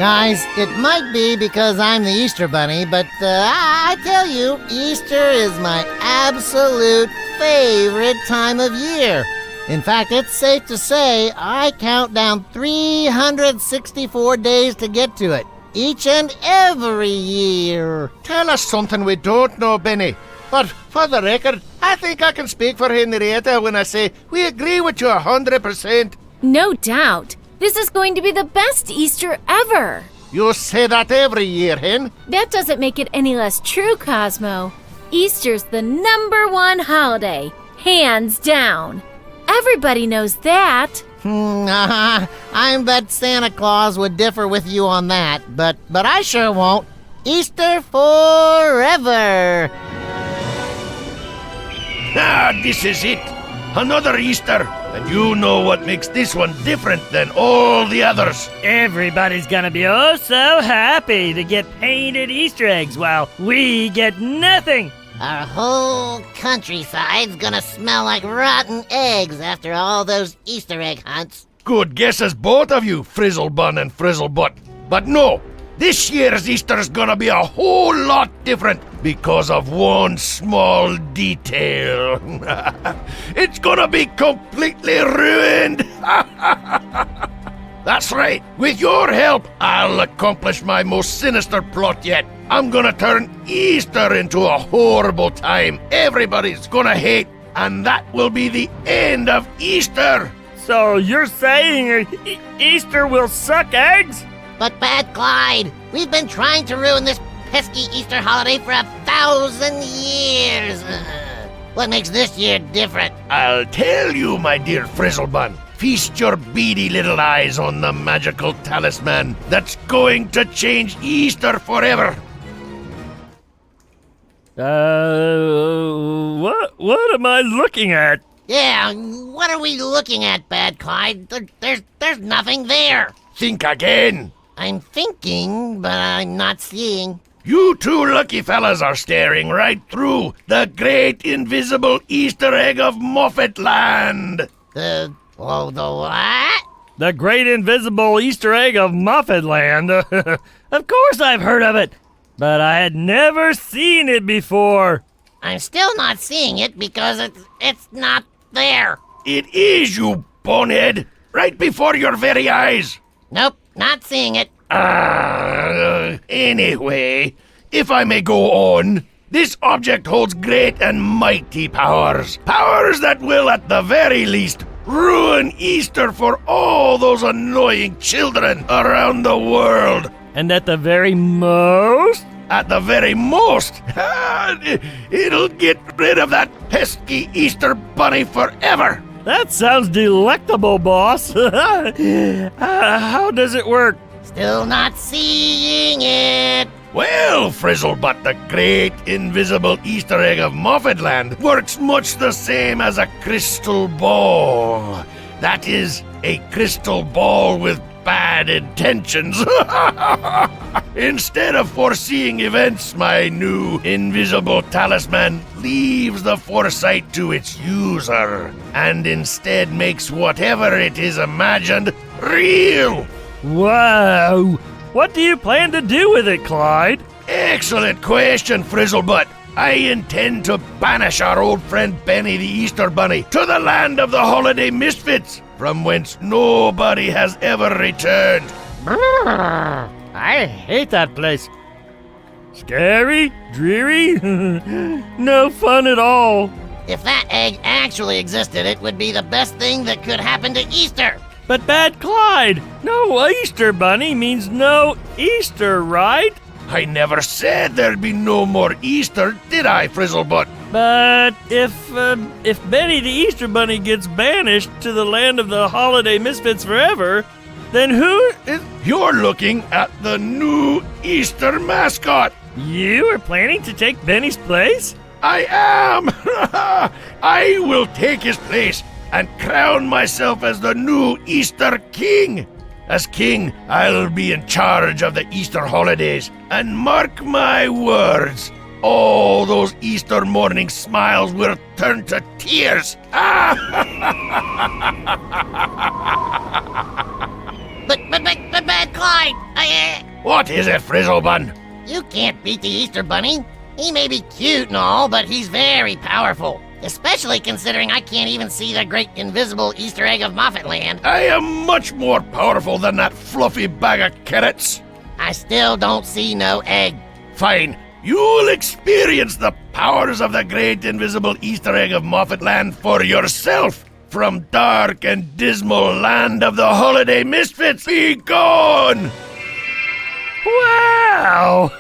Guys, it might be because I'm the Easter Bunny, but I tell you, Easter is my absolute favorite time of year. In fact, it's safe to say I count down 364 days to get to it, each and every year. Tell us something we don't know, Benny. But for the record, I think I can speak for Henrietta when I say we agree with you 100%. No doubt. This is going to be the best Easter ever. You say that every year, Hen. That doesn't make it any less true, Cosmo. Easter's the #1 holiday, hands down. Everybody knows that. I bet Santa Claus would differ with you on that, but I sure won't. Easter forever. This is it. Another Easter. And you know what makes this one different than all the others. Everybody's gonna be oh so happy to get painted Easter eggs while we get nothing. Our whole countryside's gonna smell like rotten eggs after all those Easter egg hunts. Good guesses, both of you, Frizzlebun and Frizzlebutt. But no, this year's Easter's gonna be a whole lot different because of one small detail. It's gonna be completely ruined. That's right. With your help, I'll accomplish my most sinister plot yet. I'm gonna turn Easter into a horrible time everybody's gonna hate, and that will be the end of Easter. So you're saying Easter will suck eggs? But Bad Clyde, we've been trying to ruin this pesky Easter holiday for 1,000 years. What makes this year different? I'll tell you, my dear Frizzlebun. Feast your beady little eyes on the magical talisman that's going to change Easter forever. What am I looking at? Yeah, what are we looking at, Bad Clyde? There's nothing there. Think again. I'm thinking, but I'm not seeing. You two lucky fellas are staring right through the great invisible Easter egg of Moffetland. The what? The great invisible Easter egg of Moffetland. Of course I've heard of it, but I had never seen it before. I'm still not seeing it because it's not there. It is, you bonehead, right before your very eyes. Nope, not seeing it. Anyway, if I may go on, this object holds great and mighty powers. Powers that will, at the very least, ruin Easter for all those annoying children around the world. And at the very most? At the very most, it'll get rid of that pesky Easter bunny forever. That sounds delectable, boss. How does it work? Still not seeing it. Well, Frizzlebutt, the great invisible Easter egg of Moffetland works much the same as a crystal ball. That is, a crystal ball with bad intentions. Instead of foreseeing events, my new invisible talisman leaves the foresight to its user and instead makes whatever it is imagined real. Wow! What do you plan to do with it, Clyde? Excellent question, Frizzlebutt. I intend to banish our old friend Benny the Easter Bunny to the land of the Holiday Misfits, from whence nobody has ever returned. I hate that place. Scary? Dreary? No fun at all. If that egg actually existed, it would be the best thing that could happen to Easter. But Bad Clyde, no Easter Bunny means no Easter, right? I never said there'd be no more Easter, did I, Frizzlebutt? But if Benny the Easter Bunny gets banished to the land of the Holiday Misfits forever, then who is... You're looking at the new Easter mascot. You are planning to take Benny's place? I am! I will take his place and crown myself as the new Easter King. As king, I'll be in charge of the Easter holidays. And mark my words, all those Easter morning smiles will turn to tears. But Bad Clyde, What is it, Frizzlebun? You can't beat the Easter Bunny. He may be cute and all, but he's very powerful. Especially considering I can't even see the great invisible Easter egg of Moffatland. I am much more powerful than that fluffy bag of carrots. I still don't see no egg. Fine. You'll experience the powers of the great invisible Easter egg of Moffatland for yourself. From dark and dismal land of the Holiday Misfits, be gone! Wow!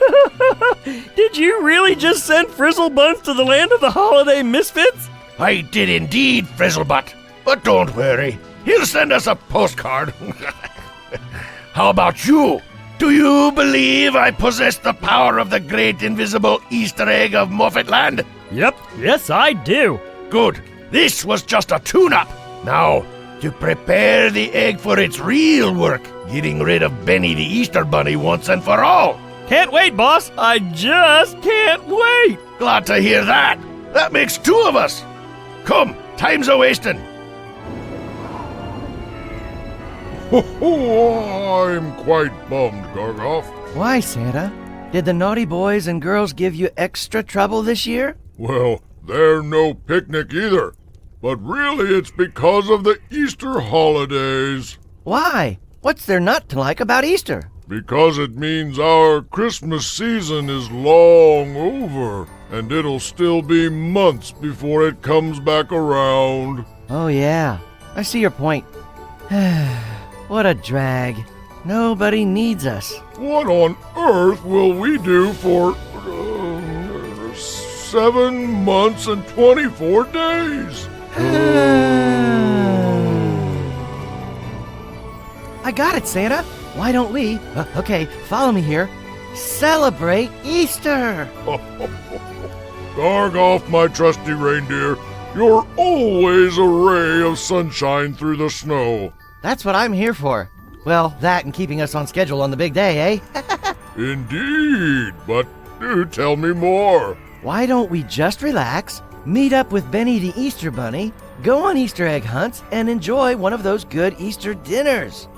Did you really just send Frizzlebuns to the land of the Holiday Misfits? I did indeed, Frizzlebutt. But don't worry, he'll send us a postcard. How about you? Do you believe I possess the power of the great invisible Easter egg of Moffatland? Yep, yes I do. Good. This was just a tune-up. Now, to prepare the egg for its real work, getting rid of Benny the Easter Bunny once and for all. Can't wait, boss. I just can't wait. Glad to hear that. That makes 2 of us. Come, time's a-wasting. I'm quite bummed, Gargaff. Why, Santa? Did the naughty boys and girls give you extra trouble this year? Well, they're no picnic either. But really, it's because of the Easter holidays. Why? What's there not to like about Easter? Because it means our Christmas season is long over, and it'll still be months before it comes back around. Oh, yeah. I see your point. What a drag. Nobody needs us. What on earth will we do for 7 months and 24 days? I got it, Santa. Why don't we, okay, follow me here, celebrate Easter? Gargaff, my trusty reindeer, you're always a ray of sunshine through the snow. That's what I'm here for. Well, that and keeping us on schedule on the big day, eh? Indeed, but do tell me more. Why don't we just relax, meet up with Benny the Easter Bunny, go on Easter egg hunts, and enjoy one of those good Easter dinners?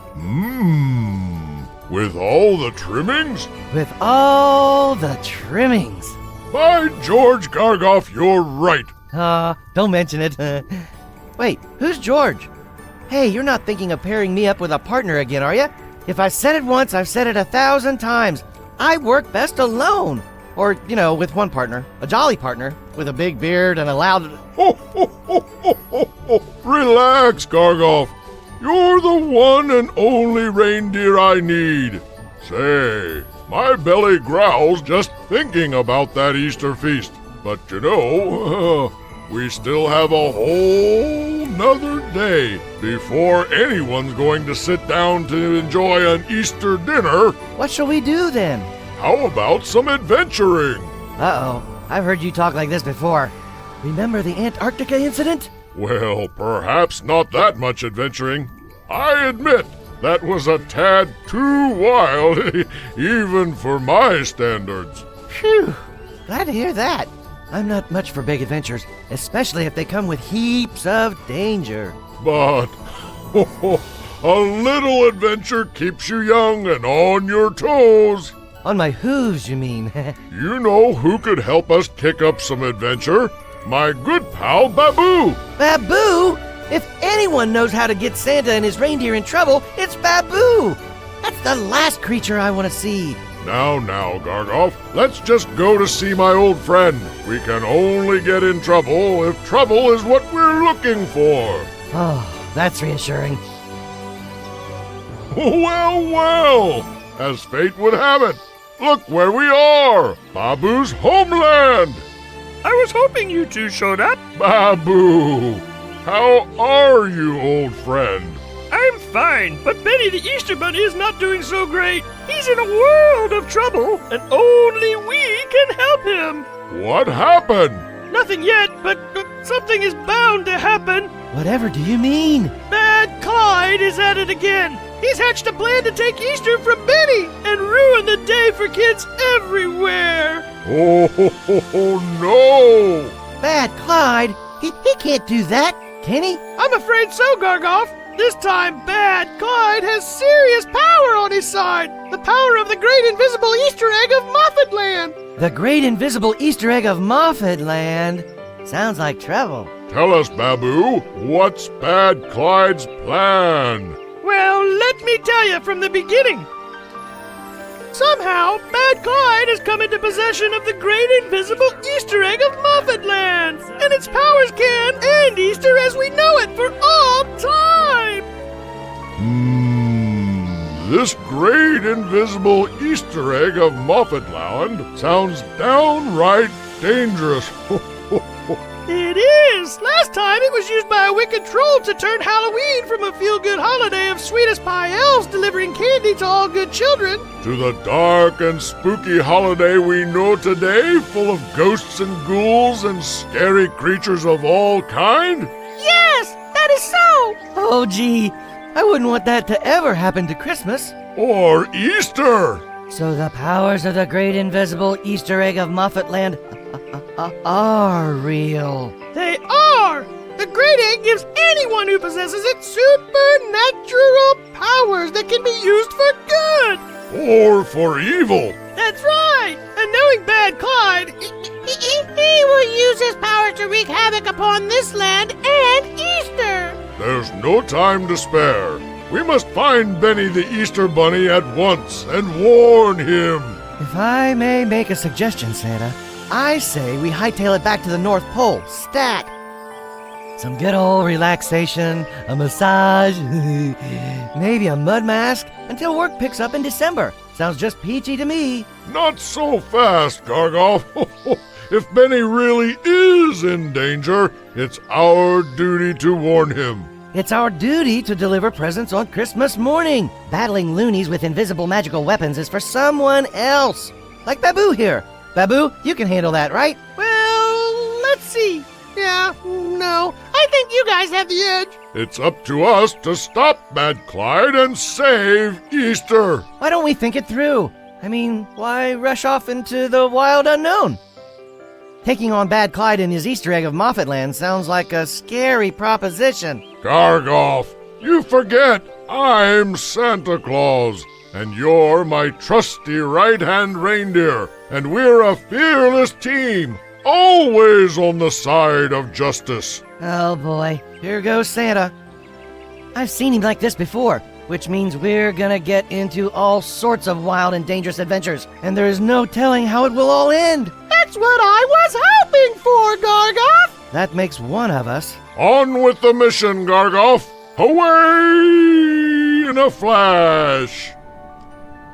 With all the trimmings? With all the trimmings. By George, Gargaff, you're right. Don't mention it. Wait, who's George? Hey, you're not thinking of pairing me up with a partner again, are you? If I said it once, I've said it 1,000 times. I work best alone. Or, with one partner. A jolly partner. With a big beard and a loud... Relax, Gargaff. You're the one and only reindeer I need. Say, my belly growls just thinking about that Easter feast. But we still have a whole nother day before anyone's going to sit down to enjoy an Easter dinner. What shall we do then? How about some adventuring? Uh-oh, I've heard you talk like this before. Remember the Antarctica incident? Well, perhaps not that much adventuring. I admit that was a tad too wild, even for my standards. Phew, glad to hear that. I'm not much for big adventures, especially if they come with heaps of danger. But a little adventure keeps you young and on your toes. On my hooves, you mean? You know who could help us kick up some adventure? My good pal, Baboo! Baboo? If anyone knows how to get Santa and his reindeer in trouble, it's Baboo! That's the last creature I want to see. Now, Gargaff, let's just go to see my old friend. We can only get in trouble if trouble is what we're looking for. Oh, that's reassuring. Well, as fate would have it, look where we are, Baboo's homeland. I was hoping you two showed up. Baboo, how are you, old friend? I'm fine, but Benny the Easter Bunny is not doing so great. He's in a world of trouble, and only we can help him. What happened? Nothing yet, but something is bound to happen. Whatever do you mean? Bad Clyde is at it again. He's hatched a plan to take Easter from Benny and ruin the day for kids everywhere. Oh, no! Bad Clyde? He can't do that, can he? I'm afraid so, Gargaff. This time, Bad Clyde has serious power on his side. The power of the great invisible Easter egg of Moffetland. The great invisible Easter egg of Moffetland. Sounds like trouble. Tell us, Babu, what's Bad Clyde's plan? Well, let me tell you from the beginning. Somehow, Bad Clyde has come into possession of the great invisible Easter egg of Moffetland, and its powers can end Easter as we know it for all time. This great invisible Easter egg of Moffetland sounds downright dangerous. It is! Last time it was used by a wicked troll to turn Halloween from a feel-good holiday of sweetest pie elves delivering candy to all good children to the dark and spooky holiday we know today, full of ghosts and ghouls and scary creatures of all kind? Yes, that is so! Oh, gee, I wouldn't want that to ever happen to Christmas. Or Easter! So the powers of the great invisible Easter egg of Moffetland are real. They are! The great egg gives anyone who possesses it supernatural powers that can be used for good! Or for evil! That's right! And knowing Bad Clyde, he will use his power to wreak havoc upon this land and Easter! There's no time to spare. We must find Benny the Easter Bunny at once and warn him. If I may make a suggestion, Santa, I say we hightail it back to the North Pole, stat. Some good old relaxation, a massage, maybe a mud mask, until work picks up in December. Sounds just peachy to me. Not so fast, Gargaff. If Benny really is in danger, it's our duty to warn him. It's our duty to deliver presents on Christmas morning. Battling loonies with invisible magical weapons is for someone else. Like Babu here. Babu, you can handle that, right? Well, let's see. Yeah, no, I think you guys have the edge. It's up to us to stop Bad Clyde and save Easter. Why don't we think it through? I mean, why rush off into the wild unknown? Taking on Bad Clyde and his Easter egg of Moffetland sounds like a scary proposition. Gargaff, you forget I'm Santa Claus, and you're my trusty right-hand reindeer, and we're a fearless team, always on the side of justice. Oh boy, here goes Santa. I've seen him like this before, which means we're gonna get into all sorts of wild and dangerous adventures, and there is no telling how it will all end. That's what I was hoping for, Gargaff! That makes one of us. On with the mission, Gargaff! Away in a flash!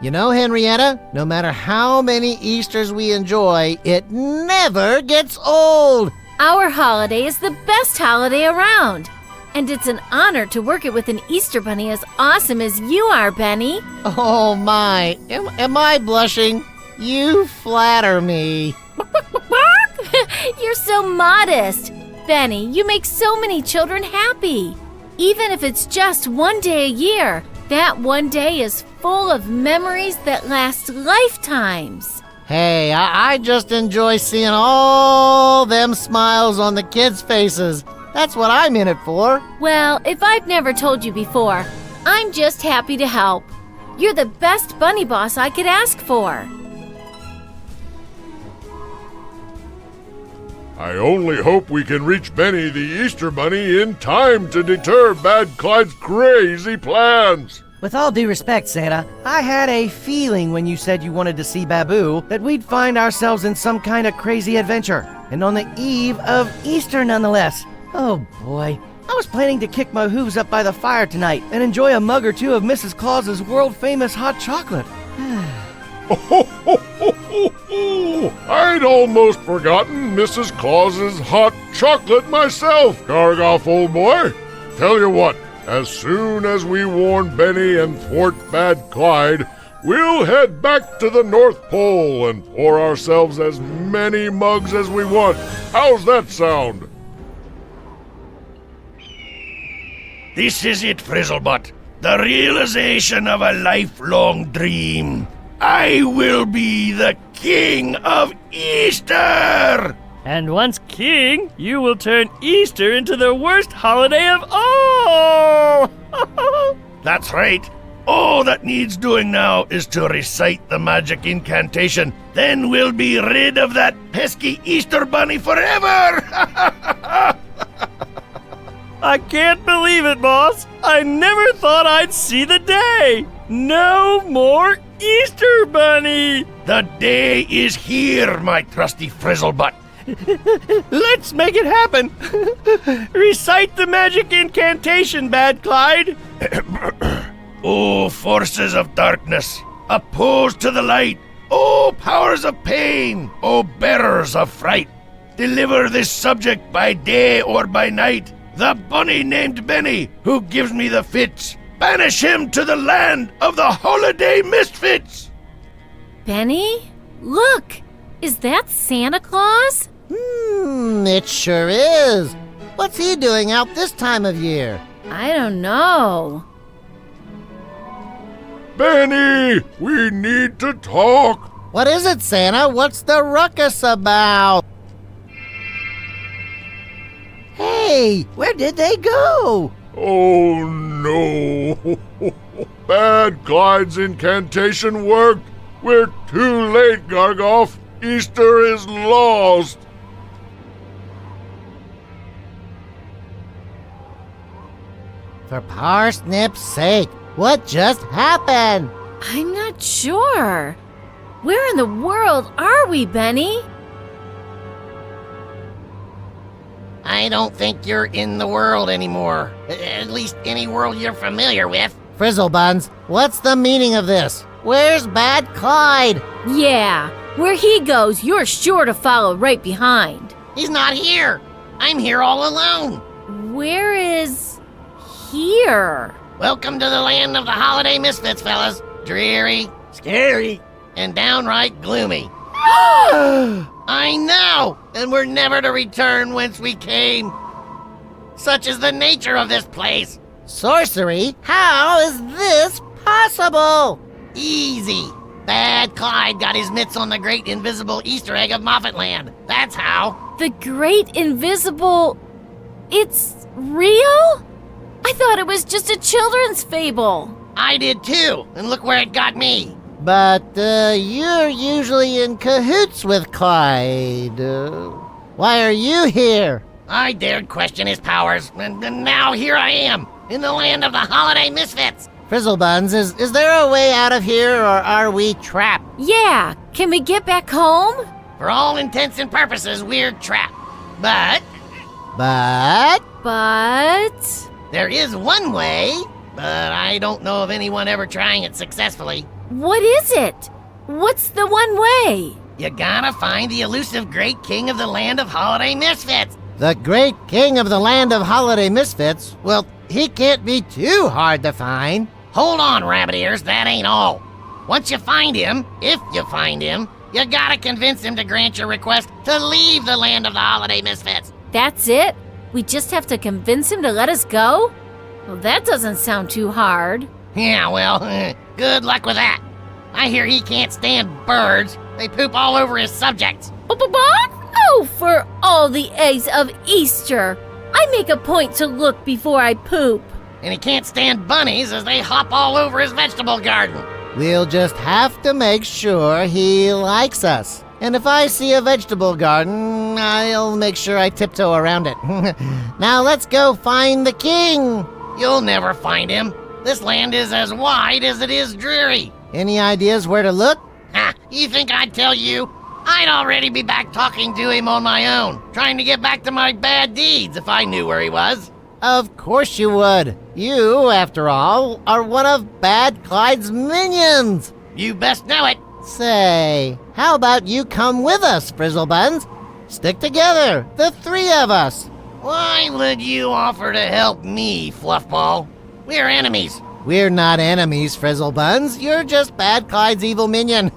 You know, Henrietta, no matter how many Easters we enjoy, it never gets old. Our holiday is the best holiday around. And it's an honor to work it with an Easter bunny as awesome as you are, Benny. Oh my, am I blushing? You flatter me. You're so modest. Benny, you make so many children happy. Even if it's just one day a year, that one day is full of memories that last lifetimes. Hey, I just enjoy seeing all them smiles on the kids' faces. That's what I'm in it for. Well, if I've never told you before, I'm just happy to help. You're the best bunny boss I could ask for. I only hope we can reach Benny the Easter Bunny in time to deter Bad Clyde's crazy plans. With all due respect, Santa, I had a feeling when you said you wanted to see Babu that we'd find ourselves in some kind of crazy adventure, and on the eve of Easter nonetheless. Oh boy, I was planning to kick my hooves up by the fire tonight and enjoy a mug or two of Mrs. Claus's world-famous hot chocolate. I'd almost forgotten Mrs. Claus's hot chocolate myself, Gargaff, old boy. Tell you what, as soon as we warn Benny and thwart Bad Clyde, we'll head back to the North Pole and pour ourselves as many mugs as we want. How's that sound? This is it, Frizzlebutt. The realization of a lifelong dream. I will be the King of Easter! And once king, you will turn Easter into the worst holiday of all! That's right. All that needs doing now is to recite the magic incantation. Then we'll be rid of that pesky Easter bunny forever! I can't believe it, boss. I never thought I'd see the day. No more Easter bunny. The day is here, my trusty frizzlebutt. Let's make it happen. Recite the magic incantation, Bad Clyde. O forces of darkness, opposed to the light. O powers of pain, O bearers of fright. Deliver this subject by day or by night. The bunny named Benny, who gives me the fits. Banish him to the land of the Holiday Misfits. Benny? Look! Is that Santa Claus? It sure is. What's he doing out this time of year? I don't know. Benny, we need to talk. What is it, Santa? What's the ruckus about? Hey, where did they go? Oh no. Bad Clyde's incantation worked. We're too late, Gargaff. Easter is lost. For parsnip's sake, what just happened? I'm not sure. Where in the world are we, Benny? I don't think you're in the world anymore. At least any world you're familiar with. Frizzlebuns, what's the meaning of this? Where's Bad Clyde? Yeah, where he goes, you're sure to follow right behind. He's not here. I'm here all alone. Where is here? Welcome to the land of the Holiday Misfits, fellas. Dreary, scary, and downright gloomy. I know, and we're never to return whence we came. Such is the nature of this place. Sorcery? How is this possible? Easy. Bad Clyde got his mitts on the great invisible Easter egg of Moffatland. That's how. The Great Invisible... It's real? I thought it was just a children's fable. I did too, and look where it got me. But, you're usually in cahoots with Clyde. Why are you here? I dared question his powers, and now here I am, in the land of the Holiday Misfits. Frizzlebuns, is there a way out of here, or are we trapped? Yeah, can we get back home? For all intents and purposes, we're trapped. But But... there is one way, but I don't know of anyone ever trying it successfully. What is it? What's the one way? You gotta find the elusive great king of the land of Holiday Misfits. the great king of the land of Holiday Misfits, well, he can't be too hard to find. Hold on, rabbit ears, that ain't all. Once you find him, if you find him, you gotta convince him to grant your request to leave the land of the Holiday Misfits. That's it? We just have to convince him to let us go? Well, that doesn't sound too hard. Yeah, well, good luck with that. I hear he can't stand birds. They poop all over his subjects. Oh, for all the eggs of Easter! I make a point to look before I poop. And he can't stand bunnies as they hop all over his vegetable garden. We'll just have to make sure he likes us. And if I see a vegetable garden, I'll make sure I tiptoe around it. Now let's go find the king. You'll never find him. This land is as wide as it is dreary. Any ideas where to look? Ha, you think I'd tell you? I'd already be back talking to him on my own, trying to get back to my bad deeds if I knew where he was. Of course you would. You, after all, are one of Bad Clyde's minions. You best know it. Say, how about you come with us, Frizzlebuns? Stick together, the three of us. Why would you offer to help me, Fluffball? We're enemies. We're not enemies, Frizzlebuns. You're just Bad Clyde's evil minion.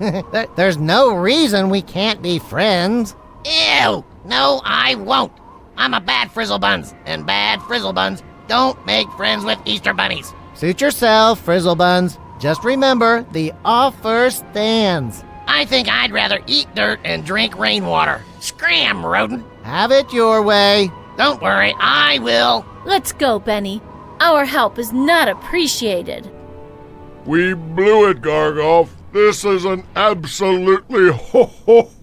There's no reason we can't be friends. Ew! No, I won't. I'm a bad Frizzlebuns, and bad Frizzlebuns don't make friends with Easter bunnies. Suit yourself, Frizzlebuns. Just remember, the offer stands. I think I'd rather eat dirt and drink rainwater. Scram, rodent. Have it your way. Don't worry, I will. Let's go, Benny. Our help is not appreciated. We blew it, Gargaff. This is an absolutely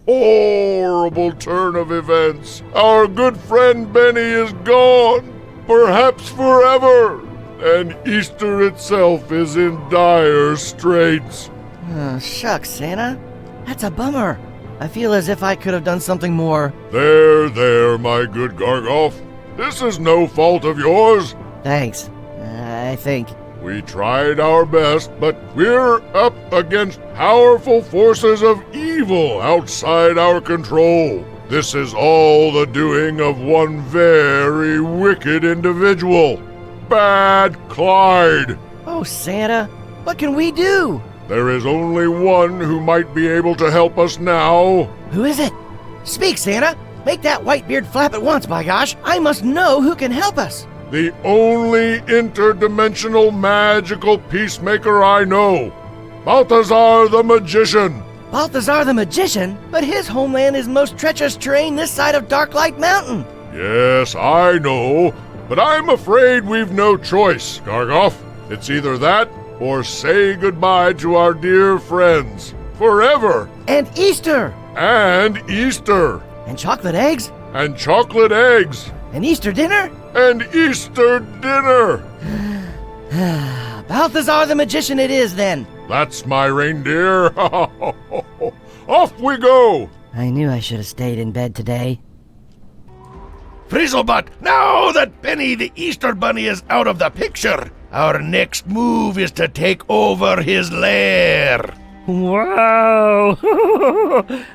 horrible turn of events. Our good friend Benny is gone, perhaps forever, and Easter itself is in dire straits. Oh, shucks, Santa. That's a bummer. I feel as if I could have done something more. There, my good Gargaff. This is no fault of yours. Thanks, I think. We tried our best, but we're up against powerful forces of evil outside our control. This is all the doing of one very wicked individual, Bad Clyde. Oh, Santa, what can we do? There is only one who might be able to help us now. Who is it? Speak, Santa. Make that white beard flap at once, by gosh. I must know who can help us. The only interdimensional magical peacemaker I know, Balthazar the Magician. Balthazar the Magician? But his homeland is most treacherous terrain this side of Darklight Mountain. Yes, I know, but I'm afraid we've no choice, Gargaff. It's either that or say goodbye to our dear friends. Forever. And Easter. And Easter. And chocolate eggs. And chocolate eggs. And Easter dinner. And Easter dinner. Balthazar the Magician it is, then. That's my reindeer. Off we go. I knew I should have stayed in bed today. Frizzlebutt, now that Benny the Easter Bunny is out of the picture, our next move is to take over his lair. Wow!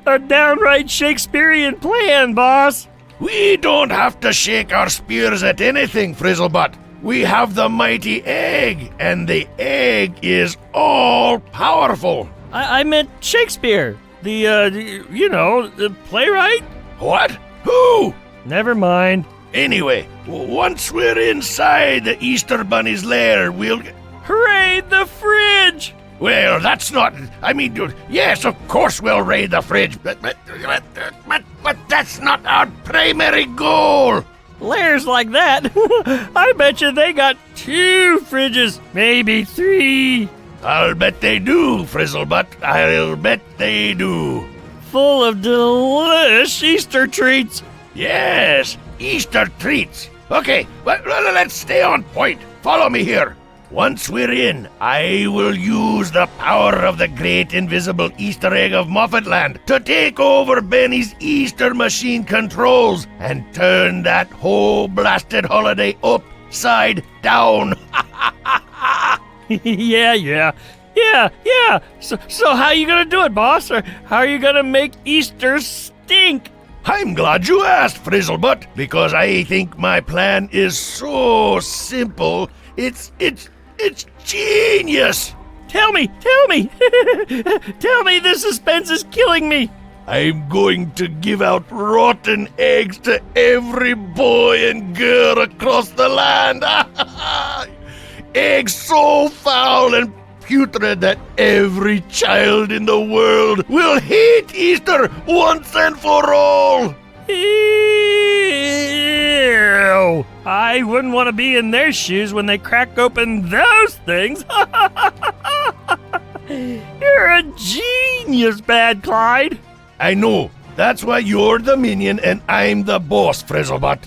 A downright Shakespearean plan, boss! We don't have to shake our spears at anything, Frizzlebutt. We have the mighty egg, and the egg is all-powerful. I meant Shakespeare. The playwright? What? Who? Never mind. Anyway, once we're inside the Easter Bunny's lair, we'll... Hooray, the fridge! Well, that's not... I mean, yes, of course we'll raid the fridge, but that's not our primary goal. Lairs like that? I bet you they got 2 fridges, maybe 3. I'll bet they do, Frizzlebutt. I'll bet they do. Full of delicious Easter treats. Yes, Easter treats. Okay, well, let's stay on point. Follow me here. Once we're in, I will use the power of the great invisible Easter egg of Moffatland to take over Benny's Easter machine controls and turn that whole blasted holiday upside down. Yeah. So how you gonna do it, boss? Or how are you gonna make Easter stink? I'm glad you asked, Frizzlebutt, because I think my plan is so simple. It's genius. Tell me. Tell me, the suspense is killing me. I'm going to give out rotten eggs to every boy and girl across the land. Eggs so foul and putrid that every child in the world will hate Easter once and for all. Ew. I wouldn't want to be in their shoes when they crack open those things. You're a genius, Bad Clyde. I know. That's why you're the minion and I'm the boss, Frizzlebutt.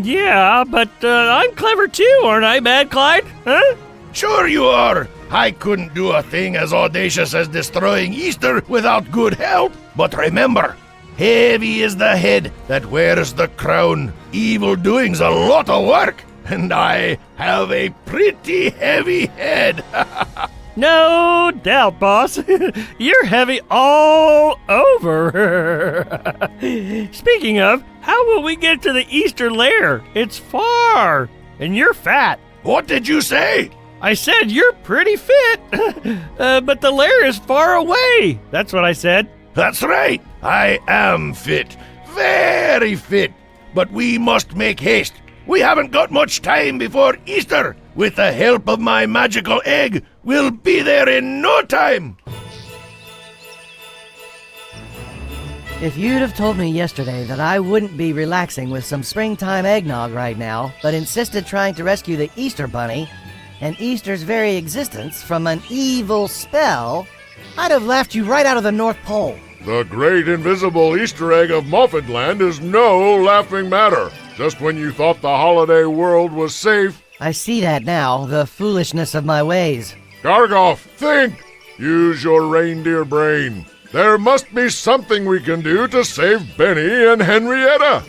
Yeah, but I'm clever too, aren't I, Bad Clyde? Huh? Sure you are. I couldn't do a thing as audacious as destroying Easter without good help. But remember, heavy is the head that wears the crown. Evil doing's a lot of work, and I have a pretty heavy head. No doubt, boss. You're heavy all over. Speaking of, how will we get to the Easter lair? It's far, and you're fat. What did you say? I said you're pretty fit, but the lair is far away. That's what I said. That's right. I am fit. Very fit. But we must make haste. We haven't got much time before Easter. With the help of my magical egg, we'll be there in no time. If you'd have told me yesterday that I wouldn't be relaxing with some springtime eggnog right now, but insisted trying to rescue the Easter Bunny and Easter's very existence from an evil spell, I'd have laughed you right out of the North Pole. The great invisible Easter egg of Muffinland is no laughing matter. Just when you thought the holiday world was safe. I see that now, the foolishness of my ways. Gargaff, think! Use your reindeer brain. There must be something we can do to save Benny and Henrietta.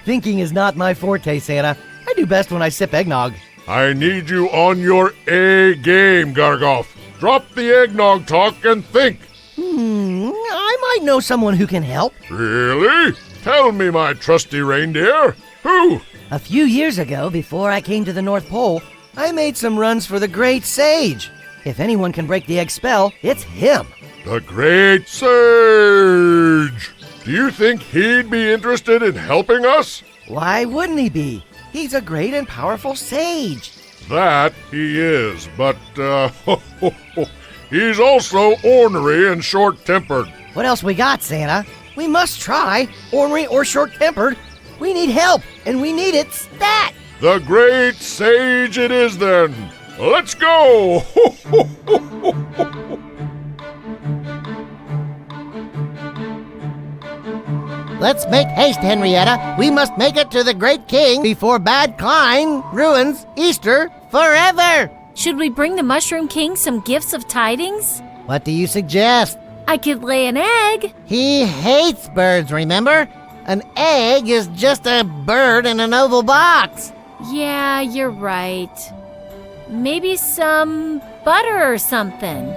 Thinking is not my forte, Santa. I do best when I sip eggnog. I need you on your A game, Gargaff. Drop the eggnog talk and think. I might know someone who can help. Really? Tell me, my trusty reindeer. Who? A few years ago, before I came to the North Pole, I made some runs for the Great Sage. If anyone can break the egg spell, it's him. The Great Sage! Do you think he'd be interested in helping us? Why wouldn't he be? He's a great and powerful sage. That he is, but, he's also ornery and short-tempered. What else we got, Santa? We must try, ornery or short-tempered. We need help, and we need it stat. The Great Sage it is then. Let's go! Let's make haste, Henrietta. We must make it to the Great King before Bad Clyde ruins Easter forever. Should we bring the Mushroom King some gifts of tidings? What do you suggest? I could lay an egg. He hates birds, remember? An egg is just a bird in an oval box. Yeah, you're right. Maybe some butter or something.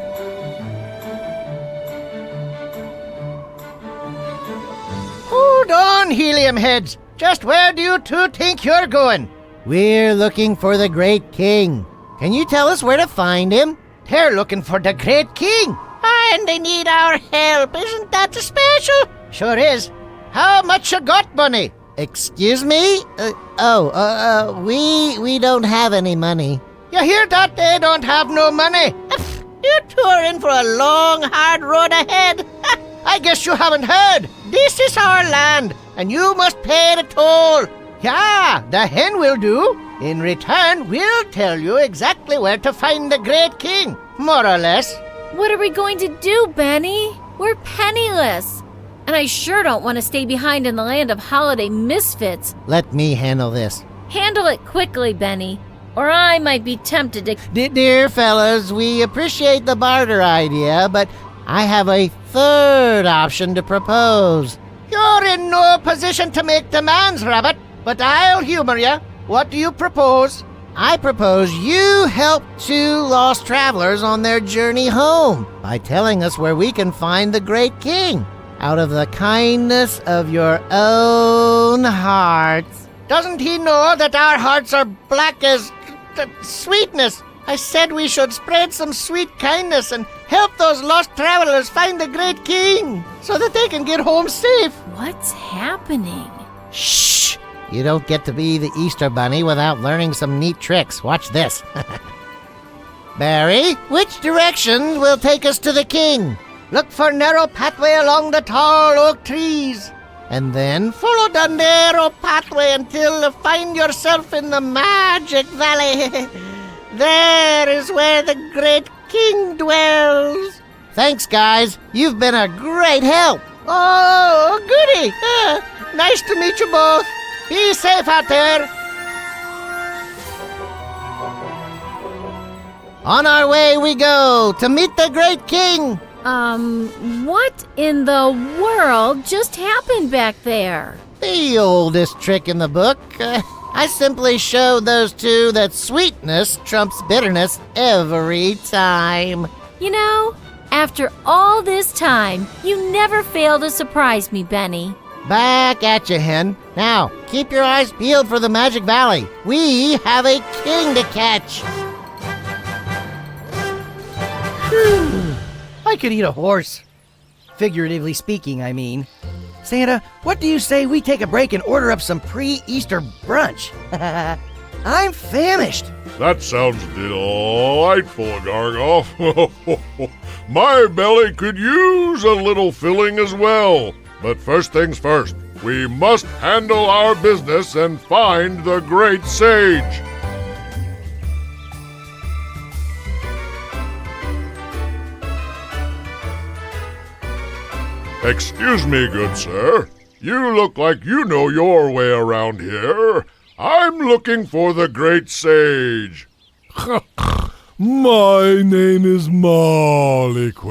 Hold on, helium heads. Just where do you two think you're going? We're looking for the Great King. Can you tell us where to find him? They're looking for the Great King. And they need our help. Isn't that special? Sure is. How much you got, Bunny? Excuse me? We don't have any money. You hear that? They don't have no money. You two are in for a long, hard road ahead. I guess you haven't heard. This is our land, and you must pay the toll. Yeah, the hen will do. In return, we'll tell you exactly where to find the Great King, more or less. What are we going to do, Benny? We're penniless. And I sure don't want to stay behind in the land of Holiday Misfits. Let me handle this. Handle it quickly, Benny, or I might be tempted to... Dear fellas, we appreciate the barter idea, but I have a third option to propose. You're in no position to make demands, Rabbit, but I'll humor you. What do you propose? I propose you help two lost travelers on their journey home by telling us where we can find the Great King, out of the kindness of your own hearts. Doesn't he know that our hearts are black as sweetness? I said we should spread some sweet kindness and help those lost travelers find the Great King so that they can get home safe. What's happening? Shh! You don't get to be the Easter Bunny without learning some neat tricks. Watch this. Barry, which direction will take us to the king? Look for narrow pathway along the tall oak trees. And then follow the narrow pathway until you find yourself in the Magic Valley. There is where the Great King dwells. Thanks, guys. You've been a great help. Oh, goody. Nice to meet you both. Be safe out there. On our way we go to meet the Great King. What in the world just happened back there? The oldest trick in the book. I simply showed those two that sweetness trumps bitterness every time. You know, after all this time, you never fail to surprise me, Benny. Back at you, Hen. Now, keep your eyes peeled for the Magic Valley. We have a king to catch. I could eat a horse. Figuratively speaking, I mean. Santa, what do you say we take a break and order up some pre-Easter brunch? I'm famished. That sounds delightful, Gargaff. My belly could use a little filling as well. But first things first, we must handle our business and find the great sage. Excuse me, good sir. You look like you know your way around here. I'm looking for the great sage. My name is Marlequin.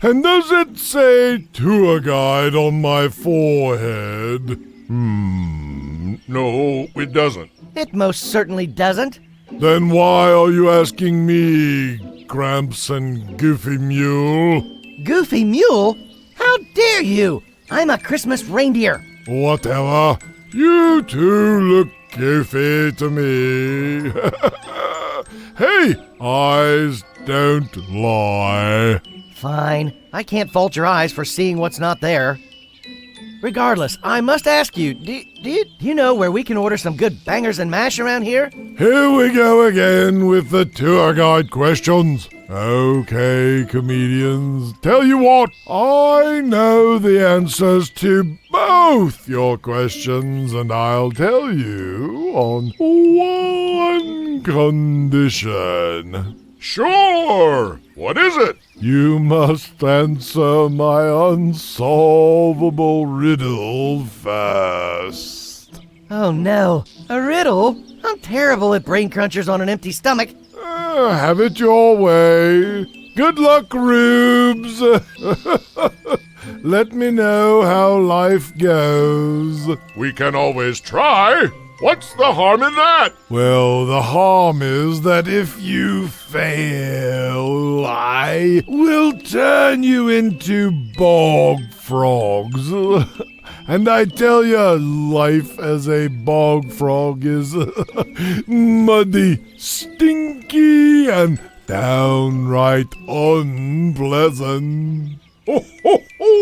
And does it say tour guide on my forehead? No, it doesn't. It most certainly doesn't. Then why are you asking me, Gramps and Goofy Mule? Goofy Mule? How dare you? I'm a Christmas reindeer. Whatever. You two look goofy to me. Hey, eyes don't lie. Fine. I can't fault your eyes for seeing what's not there. Regardless, I must ask you, do you know where we can order some good bangers and mash around here? Here we go again with the tour guide questions. Okay, comedians, tell you what, I know the answers to both your questions, and I'll tell you on one condition. Sure! What is it? You must answer my unsolvable riddle first. Oh no, a riddle? I'm terrible at brain crunchers on an empty stomach. Have it your way. Good luck, Rubes. Let me know how life goes. We can always try. What's the harm in that? Well, the harm is that if you fail, I will turn you into bog frogs. And I tell you, life as a bog frog is muddy, stinky, and downright unpleasant. Oh,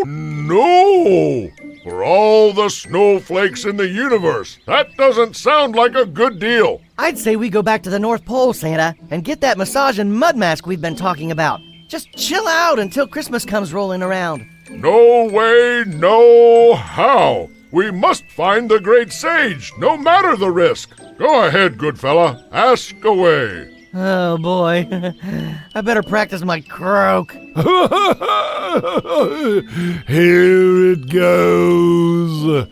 no! For all the snowflakes in the universe, that doesn't sound like a good deal. I'd say we go back to the North Pole, Santa, and get that massage and mud mask we've been talking about. Just chill out until Christmas comes rolling around. No way, no how. We must find the great sage, no matter the risk. Go ahead, good fella. Ask away. Oh, boy. I better practice my croak. Here it goes.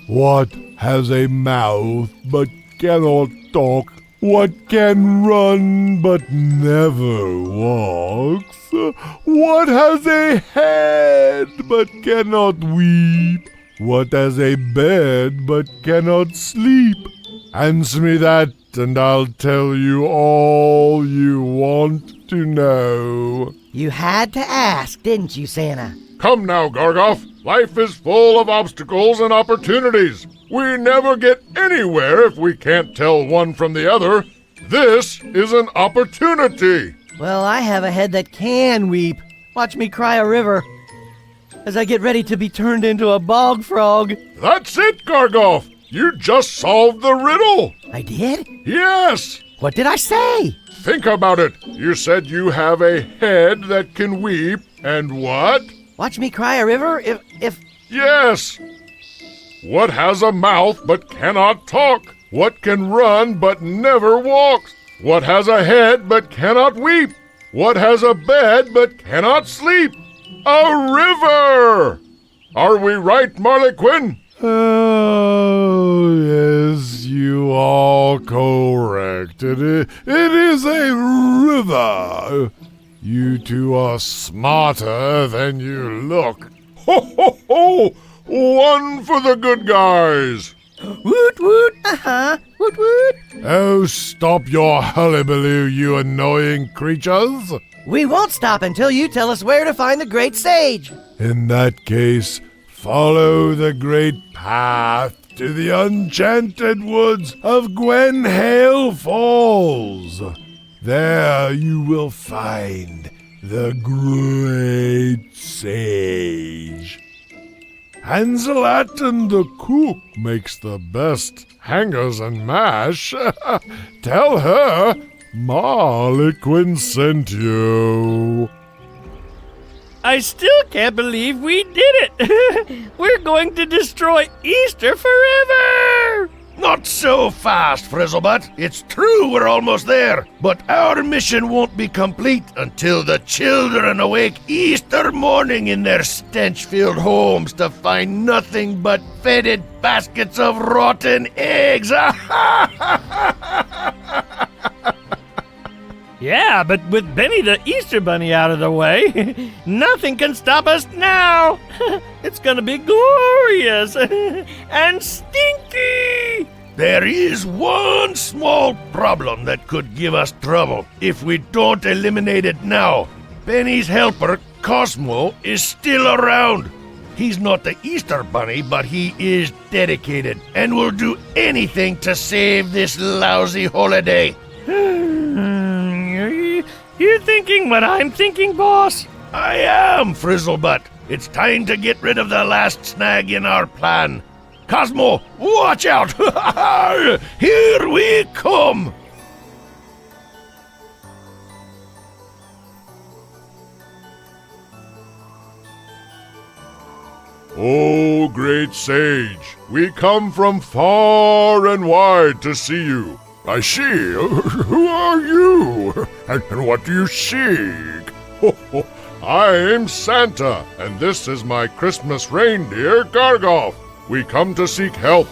What has a mouth but cannot talk? What can run but never walks? What has a head but cannot weep? What has a bed but cannot sleep? Answer me that, and I'll tell you all you want to know. You had to ask, didn't you, Santa? Come now, Gargaff. Life is full of obstacles and opportunities. We never get anywhere if we can't tell one from the other. This is an opportunity. Well, I have a head that can weep. Watch me cry a river as I get ready to be turned into a bog frog. That's it, Gargaff. You just solved the riddle. I did? Yes. What did I say? Think about it. You said you have a head that can weep, and what? Watch me cry a river if... Yes. What has a mouth but cannot talk? What can run but never walks? What has a head but cannot weep? What has a bed but cannot sleep? A river! Are we right, Marlequin? Oh, yes, you are correct. It is a river. You two are smarter than you look. Ho, ho, ho! One for the good guys. Woot woot, woot woot. Oh, stop your hullabaloo, you annoying creatures. We won't stop until you tell us where to find the great sage. In that case, follow the great path to the enchanted woods of Gwenhale Falls. There you will find the great sage. Hanselat the cook makes the best hangers and mash. Tell her Marlequin sent you. I still can't believe we did it. We're going to destroy Easter forever. Not so fast, Frizzlebutt. It's true we're almost there, but our mission won't be complete until the children awake Easter morning in their stench-filled homes to find nothing but fetid baskets of rotten eggs. Yeah, but with Benny the Easter Bunny out of the way, nothing can stop us now. It's gonna be glorious and stinky. There is one small problem that could give us trouble if we don't eliminate it now. Benny's helper, Cosmo, is still around. He's not the Easter Bunny, but he is dedicated and will do anything to save this lousy holiday. You thinking what I'm thinking, boss? I am, Frizzlebutt. It's time to get rid of the last snag in our plan. Cosmo, watch out! Here we come! Oh, great sage, we come from far and wide to see you. I see. Who are you? And what do you seek? I'm Santa, and this is my Christmas reindeer, Gargaff. We come to seek help.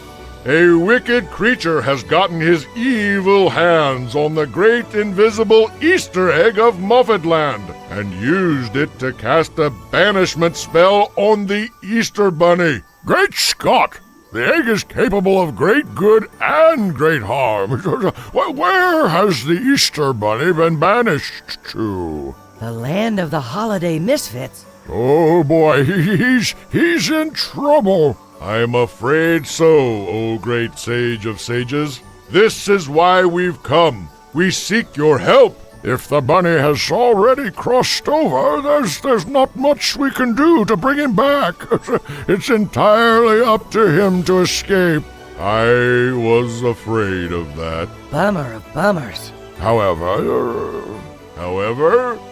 A wicked creature has gotten his evil hands on the great invisible Easter egg of Muffetland and used it to cast a banishment spell on the Easter Bunny. Great Scott! The egg is capable of great good and great harm. Where has the Easter Bunny been banished to? The land of the Holiday Misfits. Oh boy, he's in trouble. I'm afraid so, O great sage of sages. This is why we've come. We seek your help. If the bunny has already crossed over, there's not much we can do to bring him back. It's entirely up to him to escape. I was afraid of that. Bummer of bummers. However,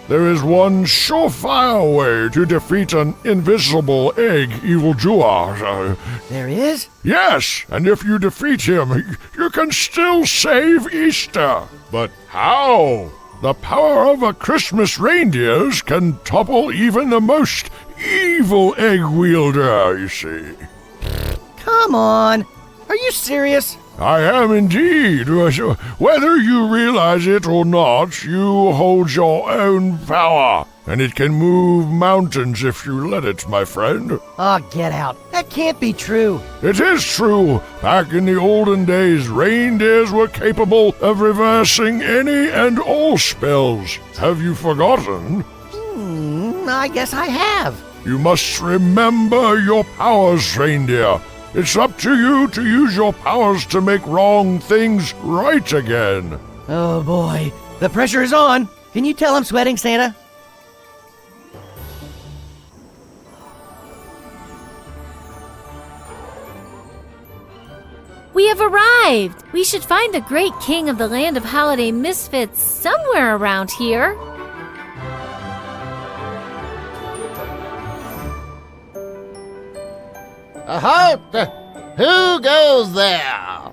there is one surefire way to defeat an invisible egg evildoer. There is? Yes, and if you defeat him, you can still save Easter. But how? The power of a Christmas reindeers can topple even the most evil egg wielder, you see. Come on. Are you serious? I am indeed. Whether you realize it or not, you hold your own power, and it can move mountains if you let it, my friend. Oh, get out. That can't be true. It is true. Back in the olden days, reindeers were capable of reversing any and all spells. Have you forgotten? I guess I have. You must remember your powers, reindeer. It's up to you to use your powers to make wrong things right again. Oh boy, the pressure is on. Can you tell I'm sweating, Santa? We have arrived! We should find the great king of the land of Holiday Misfits somewhere around here. Halt! Who goes there?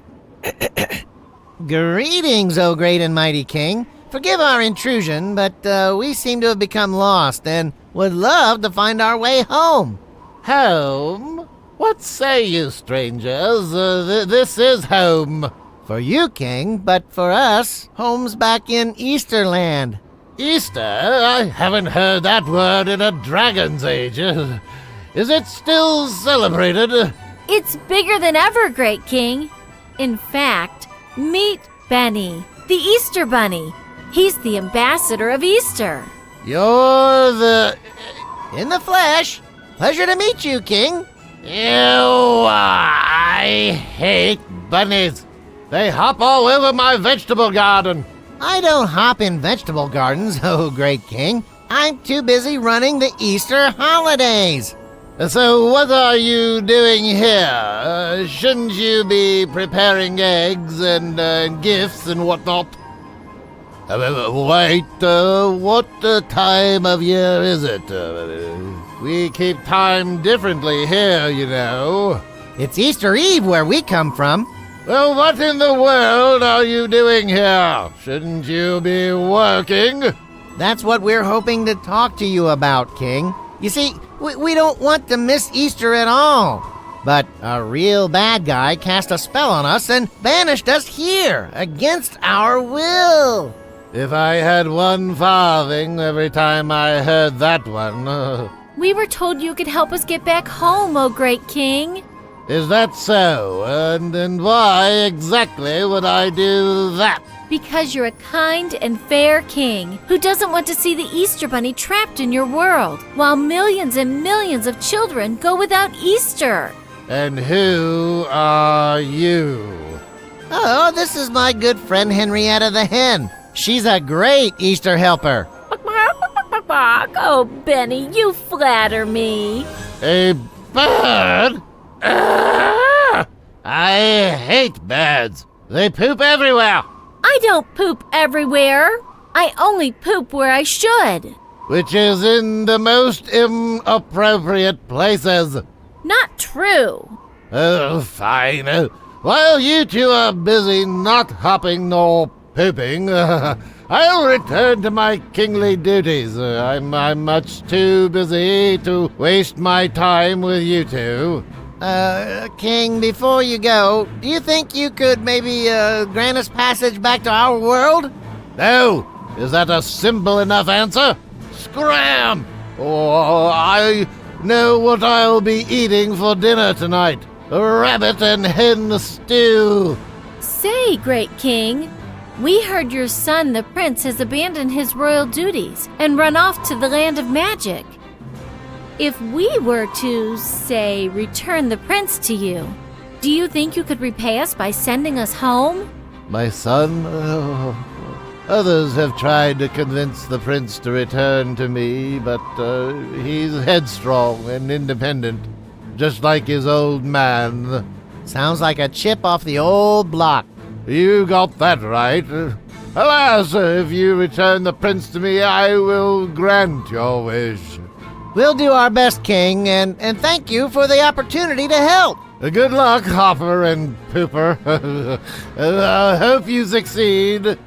Greetings, O great and mighty king. Forgive our intrusion, but we seem to have become lost and would love to find our way home. Home? What say you, strangers? This is home. For you, king, but for us, home's back in Easterland. Easter? I haven't heard that word in a dragon's age. Is it still celebrated? It's bigger than ever, great king. In fact, meet Benny, the Easter Bunny. He's the ambassador of Easter. You're the... In the flesh. Pleasure to meet you, king. Ew, I hate bunnies. They hop all over my vegetable garden. I don't hop in vegetable gardens, oh great king. I'm too busy running the Easter holidays. So what are you doing here? Shouldn't you be preparing eggs and gifts and whatnot? Wait, what time of year is it? We keep time differently here, you know. It's Easter Eve where we come from. Well, what in the world are you doing here? Shouldn't you be working? That's what we're hoping to talk to you about, King. You see, we don't want to miss Easter at all. But a real bad guy cast a spell on us and banished us here, against our will. If I had 1 farthing every time I heard that one. We were told you could help us get back home, oh great king. Is that so? And why exactly would I do that? Because you're a kind and fair king who doesn't want to see the Easter Bunny trapped in your world, while millions and millions of children go without Easter. And who are you? Oh, this is my good friend Henrietta the Hen. She's a great Easter helper. Oh, Benny, you flatter me. A bird? I hate birds. They poop everywhere. I don't poop everywhere. I only poop where I should. Which is in the most inappropriate places. Not true. Oh, fine. While you two are busy not hopping nor pooping, I'll return to my kingly duties. I'm much too busy to waste my time with you two. King, before you go, do you think you could maybe grant us passage back to our world? No! Is that a simple enough answer? Scram! Oh, I know what I'll be eating for dinner tonight. A rabbit and hen stew. Say, great king, we heard your son, the prince, has abandoned his royal duties and run off to the land of magic. If we were to, say, return the prince to you, do you think you could repay us by sending us home? My son? Oh, others have tried to convince the prince to return to me, but he's headstrong and independent, just like his old man. Sounds like a chip off the old block. You got that right. Alas, if you return the prince to me, I will grant your wish. We'll do our best, King, and thank you for the opportunity to help. Good luck, Hopper and Pooper. I hope you succeed.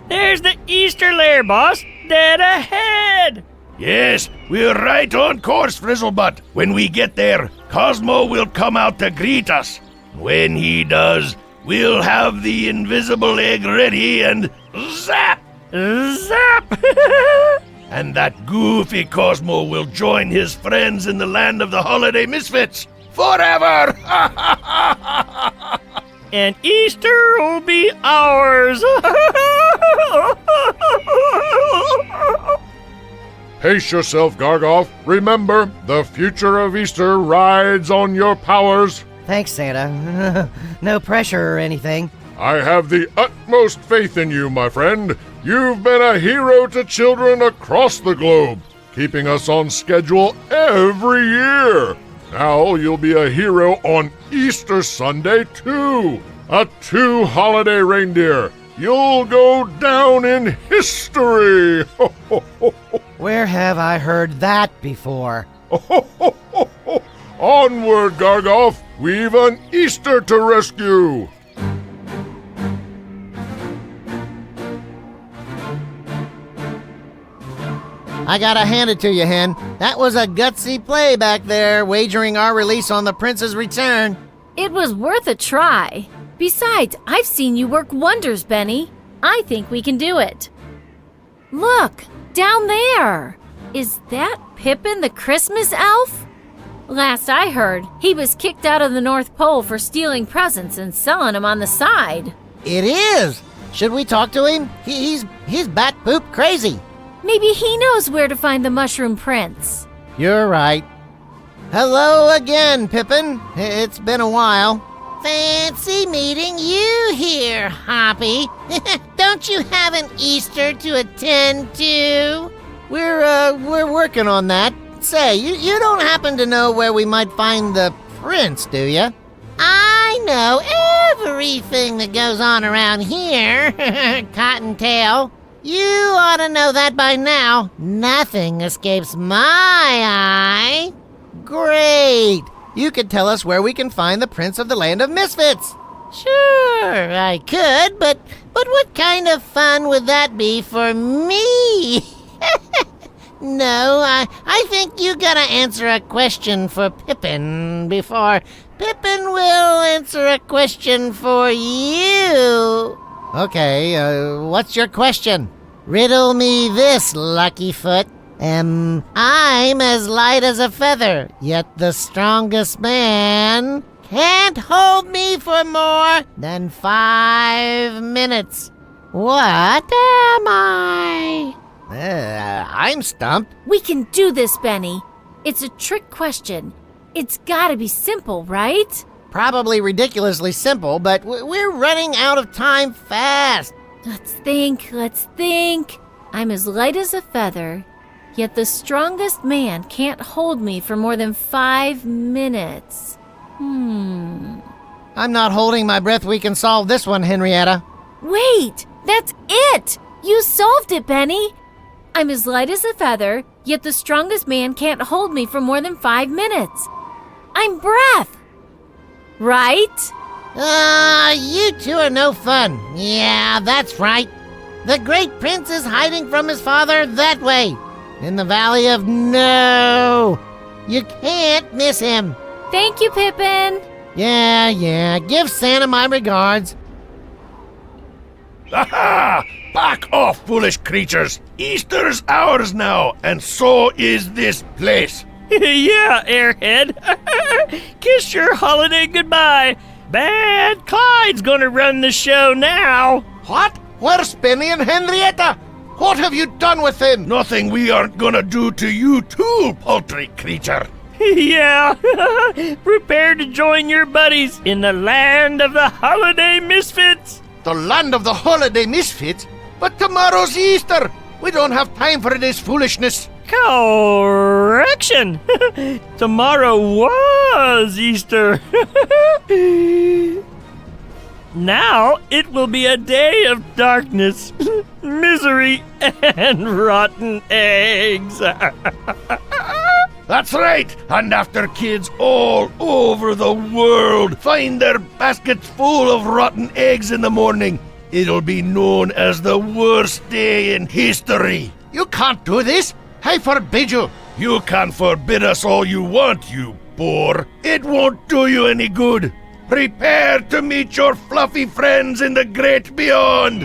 There's the Easter lair, boss. Dead ahead. Yes, we're right on course, Frizzlebutt. When we get there, Cosmo will come out to greet us. When he does, we'll have the invisible egg ready and zap! Zap! And that goofy Cosmo will join his friends in the land of the Holiday Misfits forever! And Easter will be ours! Pace yourself, Gargaff. Remember, the future of Easter rides on your powers. Thanks, Santa. No pressure or anything. I have the utmost faith in you, my friend. You've been a hero to children across the globe, keeping us on schedule every year. Now you'll be a hero on Easter Sunday, too. A 2-holiday reindeer. You'll go down in history. Where have I heard that before? Onward, Gargaff. We've an Easter to rescue. I gotta hand it to you, Hen. That was a gutsy play back there, wagering our release on the prince's return. It was worth a try. Besides, I've seen you work wonders, Benny. I think we can do it. Look, down there. Is that Pippin the Christmas elf? Last I heard, he was kicked out of the North Pole for stealing presents and selling them on the side. It is! Should we talk to him? He's bat poop crazy. Maybe he knows where to find the Mushroom Prince. You're right. Hello again, Pippin. It's been a while. Fancy meeting you here, Hoppy. Don't you have an Easter to attend to? We're working on that. Say, you don't happen to know where we might find the prince, do you? I know everything that goes on around here, Cottontail. You ought to know that by now. Nothing escapes my eye. Great! You could tell us where we can find the Prince of the Land of Misfits. Sure, I could, but what kind of fun would that be for me? No, I think you gotta answer a question for Pippin before Pippin will answer a question for you. Okay, what's your question? Riddle me this, Luckyfoot. I'm as light as a feather, yet the strongest man can't hold me for more than 5 minutes. What am I? I'm stumped. We can do this, Benny. It's a trick question. It's gotta be simple, right? Probably ridiculously simple, but we're running out of time fast. Let's think. I'm as light as a feather, yet the strongest man can't hold me for more than 5 minutes. I'm not holding my breath we can solve this one, Henrietta. Wait, that's it! You solved it, Benny! I'm as light as a feather, yet the strongest man can't hold me for more than 5 minutes. I'm breath! Right? You two are no fun. Yeah, that's right. The great prince is hiding from his father that way, in the Valley of No. You can't miss him. Thank you, Pippin. Yeah. Give Santa my regards. Aha! Back off, foolish creatures! Easter's ours now, and so is this place. Yeah, airhead. Kiss your holiday goodbye. Bad Clyde's gonna run the show now. What? Where's Benny and Henrietta? What have you done with them? Nothing we aren't gonna do to you too, paltry creature. Yeah. Prepare to join your buddies in the land of the Holiday Misfits. The land of the Holiday Misfits? But tomorrow's Easter. We don't have time for this foolishness. Correction. Tomorrow was Easter. Now it will be a day of darkness, misery, and rotten eggs. That's right, and after kids all over the world find their baskets full of rotten eggs in the morning, it'll be known as the worst day in history. You can't do this. I forbid you. You can forbid us all you want, you bore. It won't do you any good. Prepare to meet your fluffy friends in the great beyond.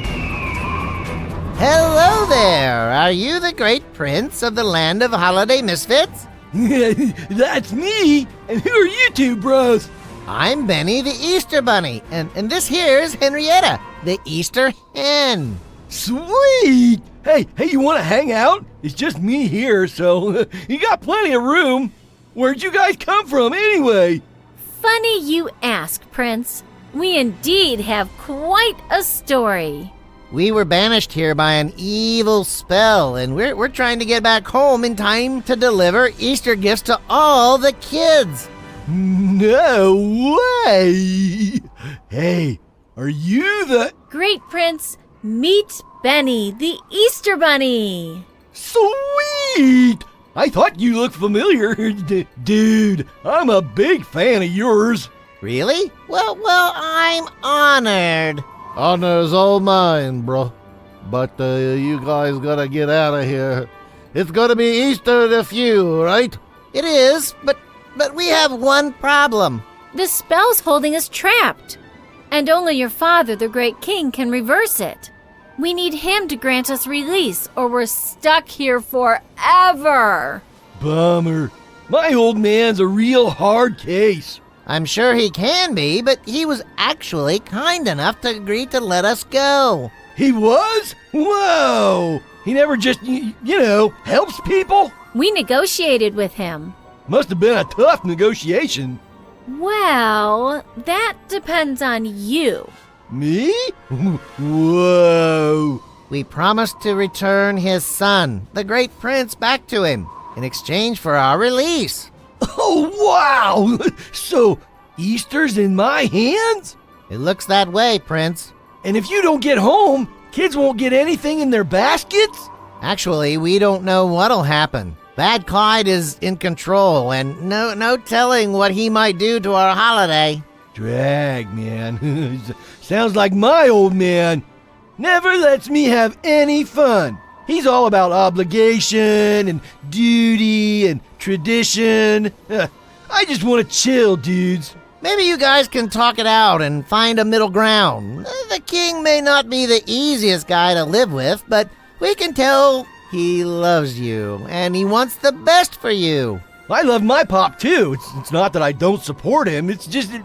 Hello there. Are you the great prince of the land of Holiday Misfits? That's me! And who are you two, bros? I'm Benny the Easter Bunny, and this here is Henrietta, the Easter Hen. Sweet! Hey, you want to hang out? It's just me here, so you got plenty of room. Where'd you guys come from, anyway? Funny you ask, Prince. We indeed have quite a story. We were banished here by an evil spell, and we're trying to get back home in time to deliver Easter gifts to all the kids. No way! Hey, are you the... Great Prince, meet Benny, the Easter Bunny. Sweet! I thought you looked familiar. Dude, I'm a big fan of yours. Really? Well, I'm honored. Honor's all mine, bro. But you guys gotta get out of here. It's gonna be Easter in a few, right? It is, but we have one problem. The spell's holding us trapped, and only your father, the great king, can reverse it. We need him to grant us release, or we're stuck here forever. Bummer. My old man's a real hard case. I'm sure he can be, but he was actually kind enough to agree to let us go. He was? Whoa! He never just, helps people? We negotiated with him. Must have been a tough negotiation. Well, that depends on you. Me? Whoa! We promised to return his son, the great prince, back to him in exchange for our release. Oh, wow! So Easter's in my hands? It looks that way, Prince. And if you don't get home, kids won't get anything in their baskets? Actually, we don't know what'll happen. Bad Clyde is in control, and no telling what he might do to our holiday. Drag, man. Sounds like my old man. Never lets me have any fun. He's all about obligation and duty and tradition. I just want to chill, dudes. Maybe you guys can talk it out and find a middle ground. The king may not be the easiest guy to live with, but we can tell he loves you, and he wants the best for you. I love my pop, too. It's not that I don't support him. It's just that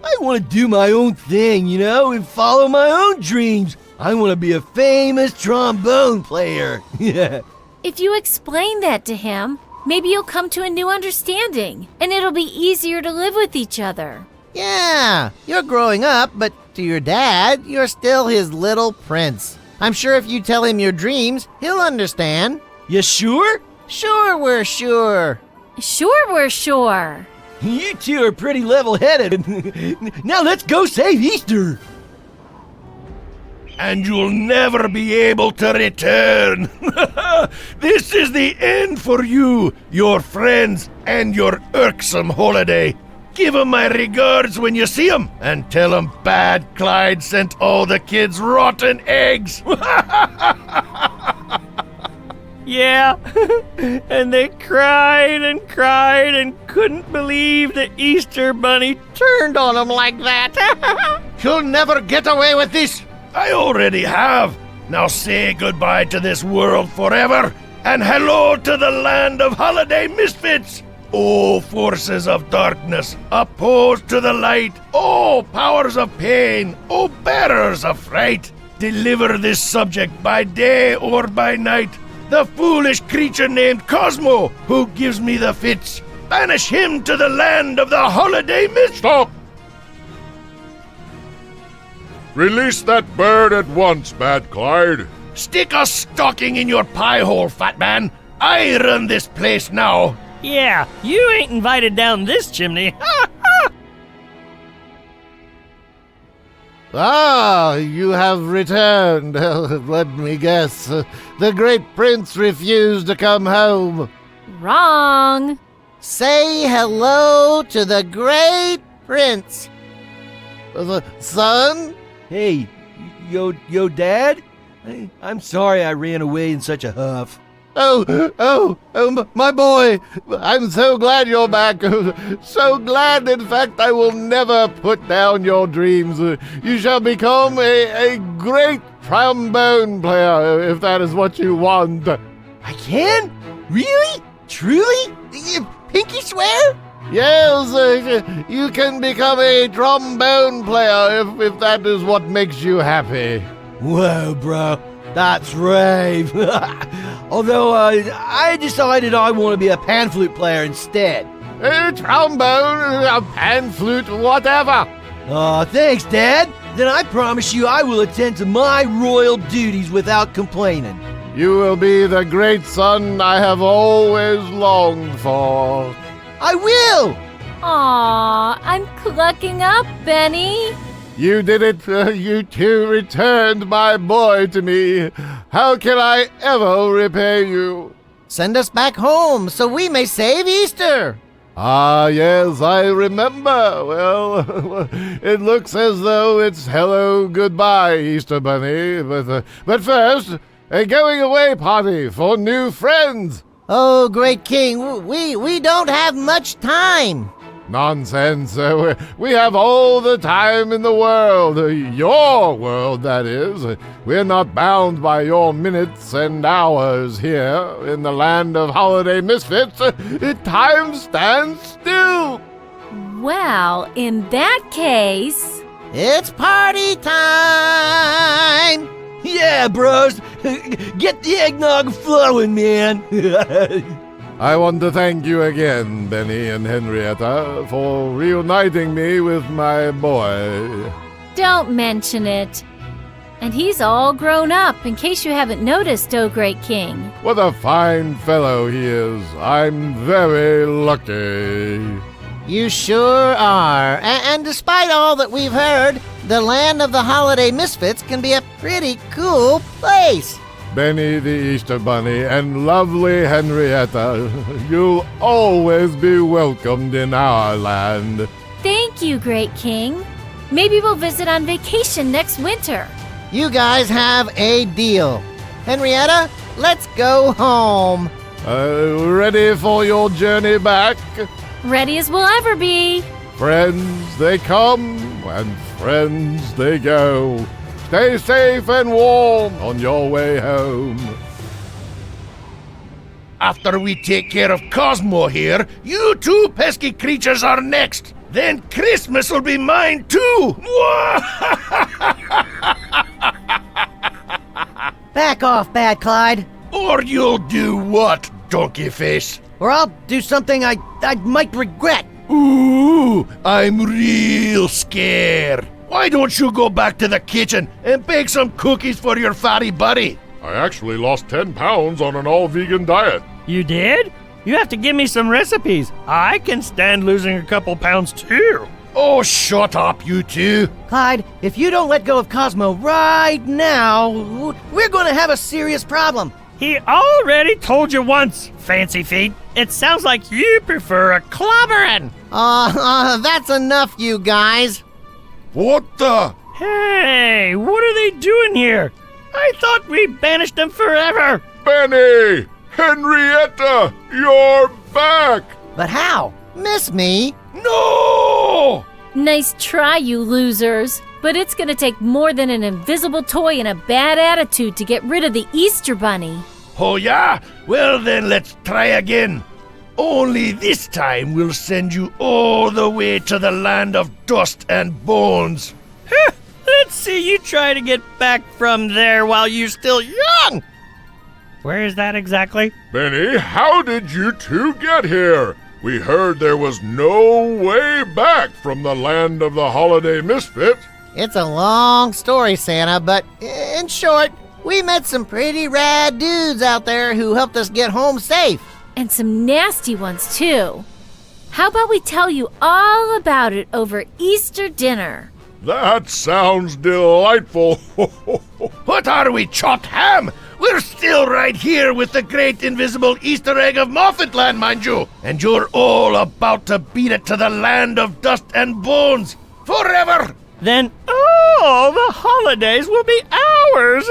I want to do my own thing, and follow my own dreams. I want to be a famous trombone player. Yeah. If you explain that to him, maybe you'll come to a new understanding, and it'll be easier to live with each other. Yeah, you're growing up, but to your dad, you're still his little prince. I'm sure if you tell him your dreams, he'll understand. You sure? Sure, we're sure. Sure, we're sure. You two are pretty level-headed. Now let's go save Easter. And you'll never be able to return. This is the end for you, your friends, and your irksome holiday. Give 'em my regards when you see 'em, and tell 'em Bad Clyde sent all the kids rotten eggs. Yeah, and they cried and couldn't believe the Easter Bunny turned on them like that. You'll never get away with this. I already have. Now say goodbye to this world forever, and hello to the land of Holiday Misfits. O forces of darkness, opposed to the light, O powers of pain, O bearers of fright, deliver this subject by day or by night. The foolish creature named Cosmo, who gives me the fits, banish him to the land of the Holiday Misfits. Stop! Release that bird at once, Bad Clyde. Stick a stocking in your pie hole, fat man. I run this place now. Yeah, you ain't invited down this chimney. Ah, you have returned. Let me guess. The great prince refused to come home. Wrong. Say hello to the great prince. Son? Hey, yo, Dad? I'm sorry I ran away in such a huff. Oh, my boy. I'm so glad you're back. So glad, in fact, I will never put down your dreams. You shall become a great trombone player, if that is what you want. I can? Really? Truly? Pinky swear? Yes, you can become a trombone player if that is what makes you happy. Whoa, bro. That's rave. Although I decided I want to be a pan flute player instead. A trombone, a pan flute, whatever. Aw, thanks, Dad. Then I promise you I will attend to my royal duties without complaining. You will be the great son I have always longed for. I will! Aw, I'm clucking up, Benny. You did it. You two returned my boy to me. How can I ever repay you? Send us back home so we may save Easter. Ah, yes, I remember. Well, it looks as though it's hello, goodbye, Easter Bunny. But first, a going away party for new friends. Oh, great king, we don't have much time. Nonsense. We have all the time in the world. Your world, that is. We're not bound by your minutes and hours here in the land of Holiday Misfits. Time stands still. Well, in that case... It's party time! Yeah, bros. Get the eggnog flowing, man. I want to thank you again, Benny and Henrietta, for reuniting me with my boy. Don't mention it. And he's all grown up, in case you haven't noticed, oh great king. What a fine fellow he is. I'm very lucky. You sure are. And despite all that we've heard, the land of the Holiday Misfits can be a pretty cool place. Benny the Easter Bunny and lovely Henrietta, you'll always be welcomed in our land. Thank you, Great King. Maybe we'll visit on vacation next winter. You guys have a deal. Henrietta, let's go home. Ready for your journey back? Ready as we'll ever be. Friends they come and friends they go. Stay safe and warm on your way home. After we take care of Cosmo here, you two pesky creatures are next. Then Christmas will be mine too. Back off, Bad Clyde. Or you'll do what, donkey face? Or I'll do something I might regret. Ooh, I'm real scared. Why don't you go back to the kitchen and bake some cookies for your fatty buddy? I actually lost 10 pounds on an all-vegan diet. You did? You have to give me some recipes. I can stand losing a couple pounds too. Oh, shut up, you two. Clyde, if you don't let go of Cosmo right now, we're going to have a serious problem. He already told you once, Fancy Feet. It sounds like you prefer a clobbering. That's enough, you guys. What the? Hey, what are they doing here? I thought we banished them forever. Benny! Henrietta! You're back! But how? Miss me? No! Nice try, you losers. But it's gonna take more than an invisible toy and a bad attitude to get rid of the Easter Bunny. Oh, yeah? Well, then let's try again. Only this time we'll send you all the way to the land of dust and bones. Let's see you try to get back from there while you're still young. Where is that exactly? Benny, how did you two get here? We heard there was no way back from the land of the Holiday Misfits. It's a long story, Santa, but in short, we met some pretty rad dudes out there who helped us get home safe. And some nasty ones, too. How about we tell you all about it over Easter dinner? That sounds delightful. What are we, chopped ham? We're still right here with the great invisible Easter egg of Moffatland, mind you. And you're all about to beat it to the land of dust and bones. Forever! Then all the holidays will be ours.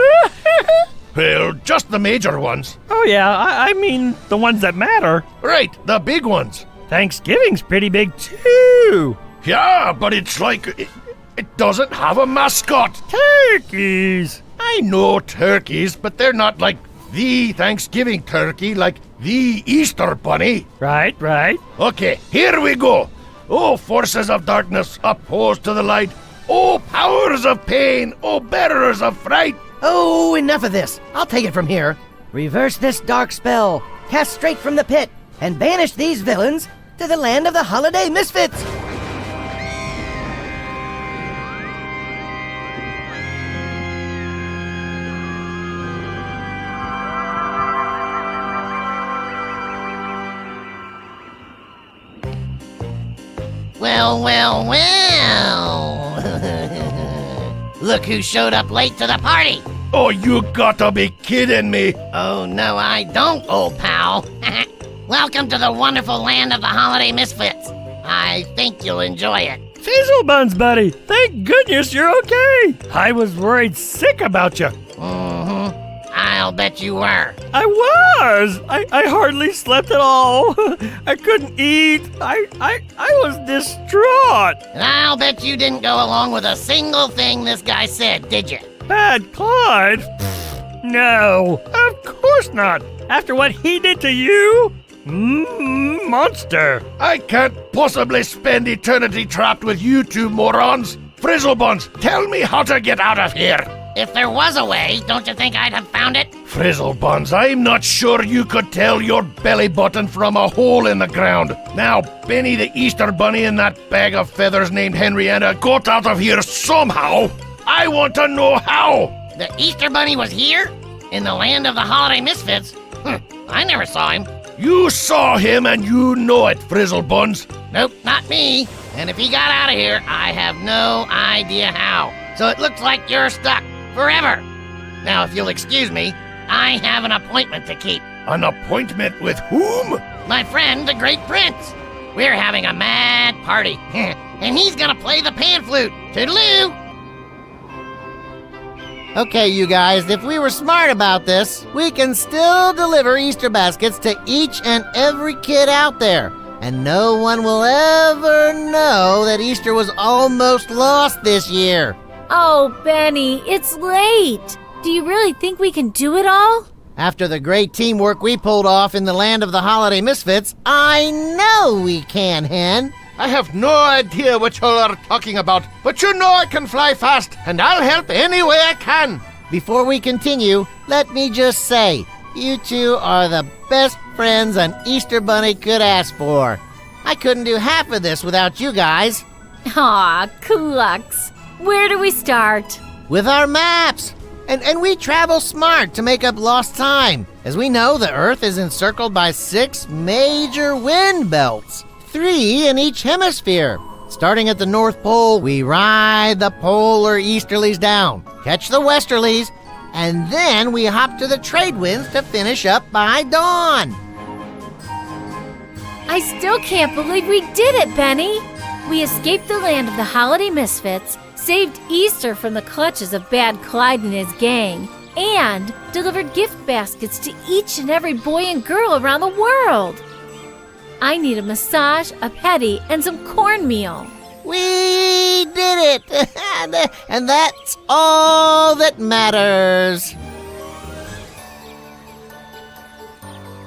Well, just the major ones. Oh yeah, I mean the ones that matter. Right, the big ones. Thanksgiving's pretty big too. Yeah, but it's like it doesn't have a mascot. Turkeys. I know turkeys, but they're not like the Thanksgiving turkey, like the Easter bunny. Right. Okay, here we go. Oh, forces of darkness, opposed to the light. Oh, powers of pain. Oh, bearers of fright. Oh, enough of this. I'll take it from here. Reverse this dark spell, cast straight from the pit, and banish these villains to the land of the Holiday Misfits. Well. Look who showed up late to the party. Oh, you gotta be kidding me. Oh, no, I don't, old pal. Welcome to the wonderful land of the Holiday Misfits. I think you'll enjoy it. Fizzle buns, buddy. Thank goodness you're okay. I was worried sick about you. I'll bet you were. I was. I hardly slept at all. I couldn't eat. I was distraught. And I'll bet you didn't go along with a single thing this guy said, did you? Bad Clyde? No, of course not. After what he did to you? Monster. I can't possibly spend eternity trapped with you two morons. Frizzlebuns, tell me how to get out of here. If there was a way, don't you think I'd have found it? Frizzlebuns, I'm not sure you could tell your belly button from a hole in the ground. Now, Benny the Easter Bunny and that bag of feathers named Henrietta got out of here somehow. I want to know how. The Easter Bunny was here? In the land of the Holiday Misfits? I never saw him. You saw him and you know it, Frizzlebuns. Nope, not me. And if he got out of here, I have no idea how. So it looks like you're stuck forever. Now, if you'll excuse me, I have an appointment to keep. An appointment with whom? My friend, the Great Prince. We're having a mad party, and he's gonna play the pan flute. Toodaloo! Okay, you guys, if we were smart about this, we can still deliver Easter baskets to each and every kid out there. And no one will ever know that Easter was almost lost this year. Oh, Benny, it's late. Do you really think we can do it all? After the great teamwork we pulled off in the land of the Holiday Misfits, I know we can, Hen. I have no idea what y'all are talking about, but you know I can fly fast, and I'll help any way I can. Before we continue, let me just say, you two are the best friends an Easter bunny could ask for. I couldn't do half of this without you guys. Aw, clucks. Where do we start? With our maps. And we travel smart to make up lost time. As we know, the Earth is encircled by 6 major wind belts, 3 in each hemisphere. Starting at the North Pole, we ride the polar easterlies down, catch the westerlies, and then we hop to the trade winds to finish up by dawn. I still can't believe we did it, Benny. We escaped the land of the Holiday Misfits, saved Easter from the clutches of Bad Clyde and his gang, and delivered gift baskets to each and every boy and girl around the world. I need a massage, a petty, and some cornmeal. We did it! And that's all that matters.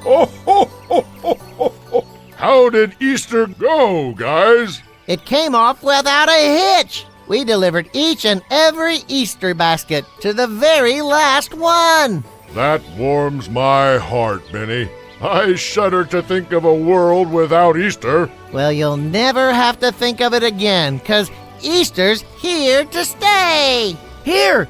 Oh, ho, ho, ho, ho, ho. How did Easter go, guys? It came off without a hitch. We delivered each and every Easter basket to the very last one. That warms my heart, Benny. I shudder to think of a world without Easter. Well, you'll never have to think of it again, 'cause Easter's here to stay. Here!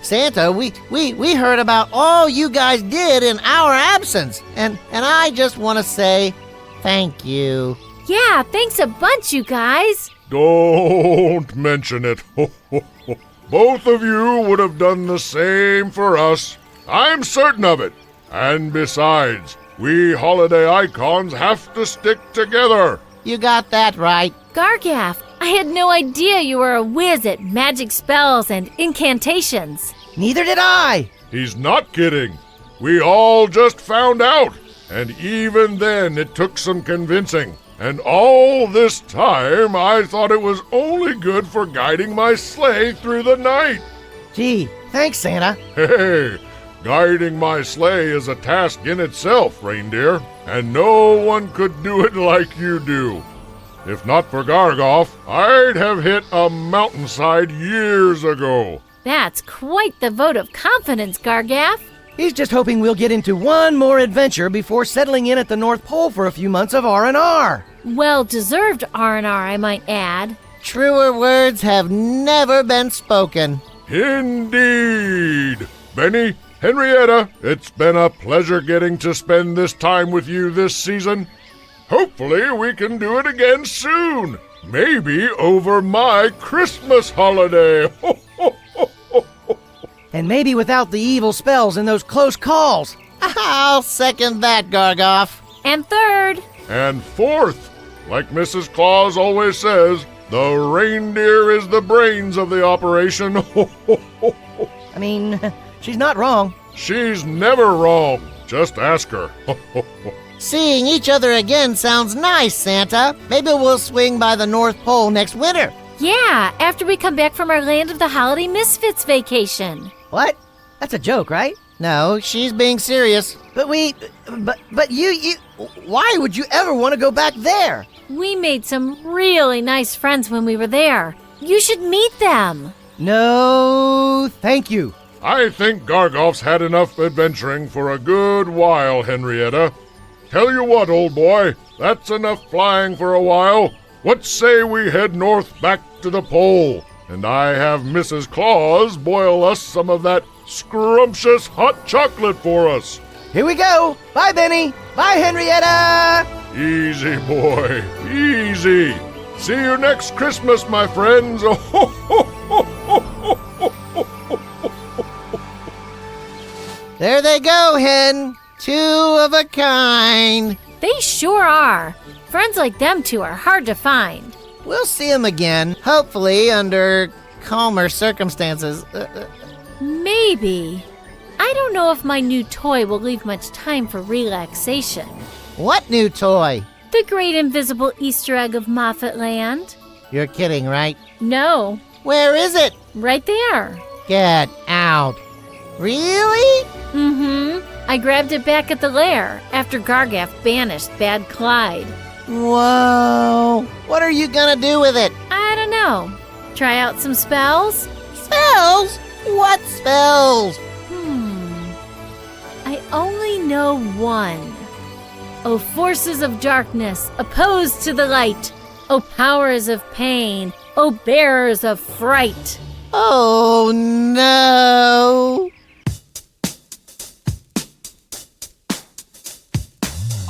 Santa, we heard about all you guys did in our absence, and I just want to say thank you. Yeah, thanks a bunch, you guys. Don't mention it. Ho, ho, ho. Both of you would have done the same for us. I'm certain of it. And besides, we holiday icons have to stick together. You got that right. Gargaff, I had no idea you were a whiz at magic spells and incantations. Neither did I. He's not kidding. We all just found out. And even then, it took some convincing. And all this time, I thought it was only good for guiding my sleigh through the night. Gee, thanks, Santa. Hey, guiding my sleigh is a task in itself, reindeer, and no one could do it like you do. If not for Gargaff, I'd have hit a mountainside years ago. That's quite the vote of confidence, Gargaff. He's just hoping we'll get into one more adventure before settling in at the North Pole for a few months of R&R. Well-deserved R&R, I might add. Truer words have never been spoken. Indeed. Benny, Henrietta, it's been a pleasure getting to spend this time with you this season. Hopefully we can do it again soon. Maybe over my Christmas holiday. Ho, ho, ho, ho, ho. And maybe without the evil spells and those close calls. I'll second that, Gargaff. And third, And fourth, like Mrs. Claus always says, the reindeer is the brains of the operation. Ho, ho, ho, ho. I mean, she's not wrong. She's never wrong. Just ask her. Ho, ho, ho. Seeing each other again sounds nice, Santa. Maybe we'll swing by the North Pole next winter. yeah, after we come back from our Land of the Holiday Misfits vacation. What? That's a joke, right? No, she's being serious. But you, why would you ever want to go back there? We made some really nice friends when we were there. You should meet them. No, thank you. I think Gargaff's had enough adventuring for a good while, Henrietta. Tell you what, old boy, that's enough flying for a while. What say we head north back to the pole, and I have Mrs. Claus boil us some of that scrumptious hot chocolate for us. Here we go. Bye, Benny. Bye, Henrietta. Easy, boy. Easy. See you next Christmas, my friends. There they go, Hen. Two of a kind. They sure are. Friends like them two are hard to find. We'll see them again, hopefully under calmer circumstances. Maybe. I don't know if my new toy will leave much time for relaxation. What new toy? The great invisible Easter egg of Moffat Land. You're kidding, right? No, Where is it? right there. Get out. Really? I grabbed it back at the lair after Gargaff banished Bad Clyde. Whoa. What are you gonna do with it? I don't know. Try out some spells? Spells? What spells? I only know one. O forces of darkness, opposed to the light. O powers of pain, O bearers of fright. Oh no.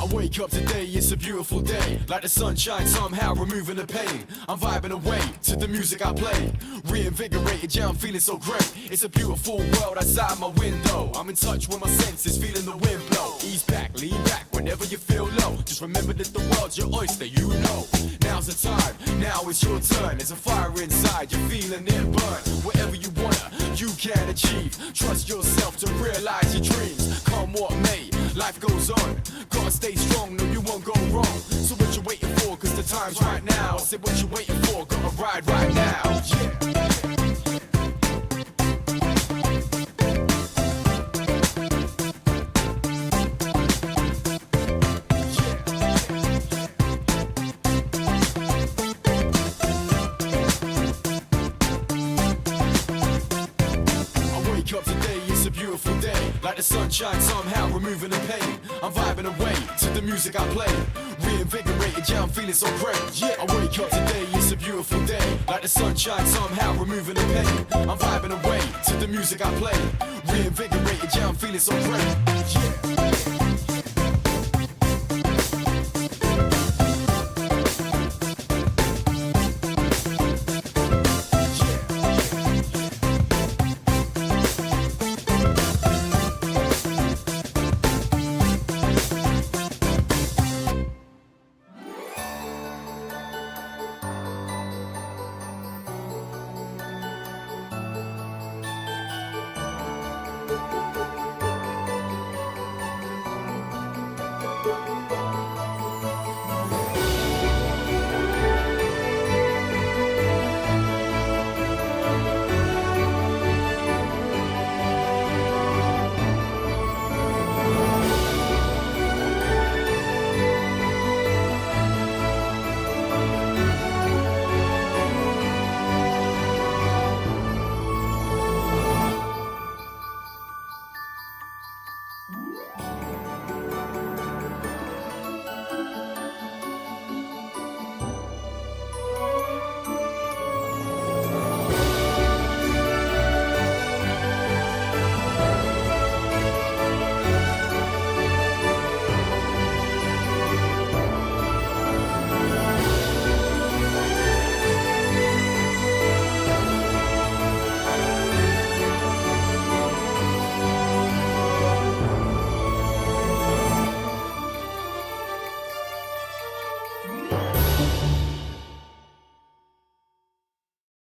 I wake up today, it's a beautiful day. Like the sunshine somehow removing the pain. I'm vibing away to the music I play. Reinvigorated, yeah, I'm feeling so great. It's a beautiful world outside my window. I'm in touch with my senses, feeling the wind blow. Ease back, lean back, whenever you feel low. Just remember that the world's your oyster, you know. Now's the time, now it's your turn. There's a fire inside, you're feeling it burn. Whatever you wanna, you can achieve. Trust yourself to realize your dreams. Come what may, life goes on. Gotta stay strong, no you won't go wrong. So what you waiting for, cause the time's right now. I said what you waiting for, gotta ride right now. Yeah. Like the sunshine somehow removing the pain. I'm vibing away to the music I play. Reinvigorated, yeah, I'm feeling so great. Yeah, I wake up today, it's a beautiful day. Like the sunshine somehow removing the pain. I'm vibing away to the music I play. Reinvigorated, yeah, I'm feeling so great. Yeah.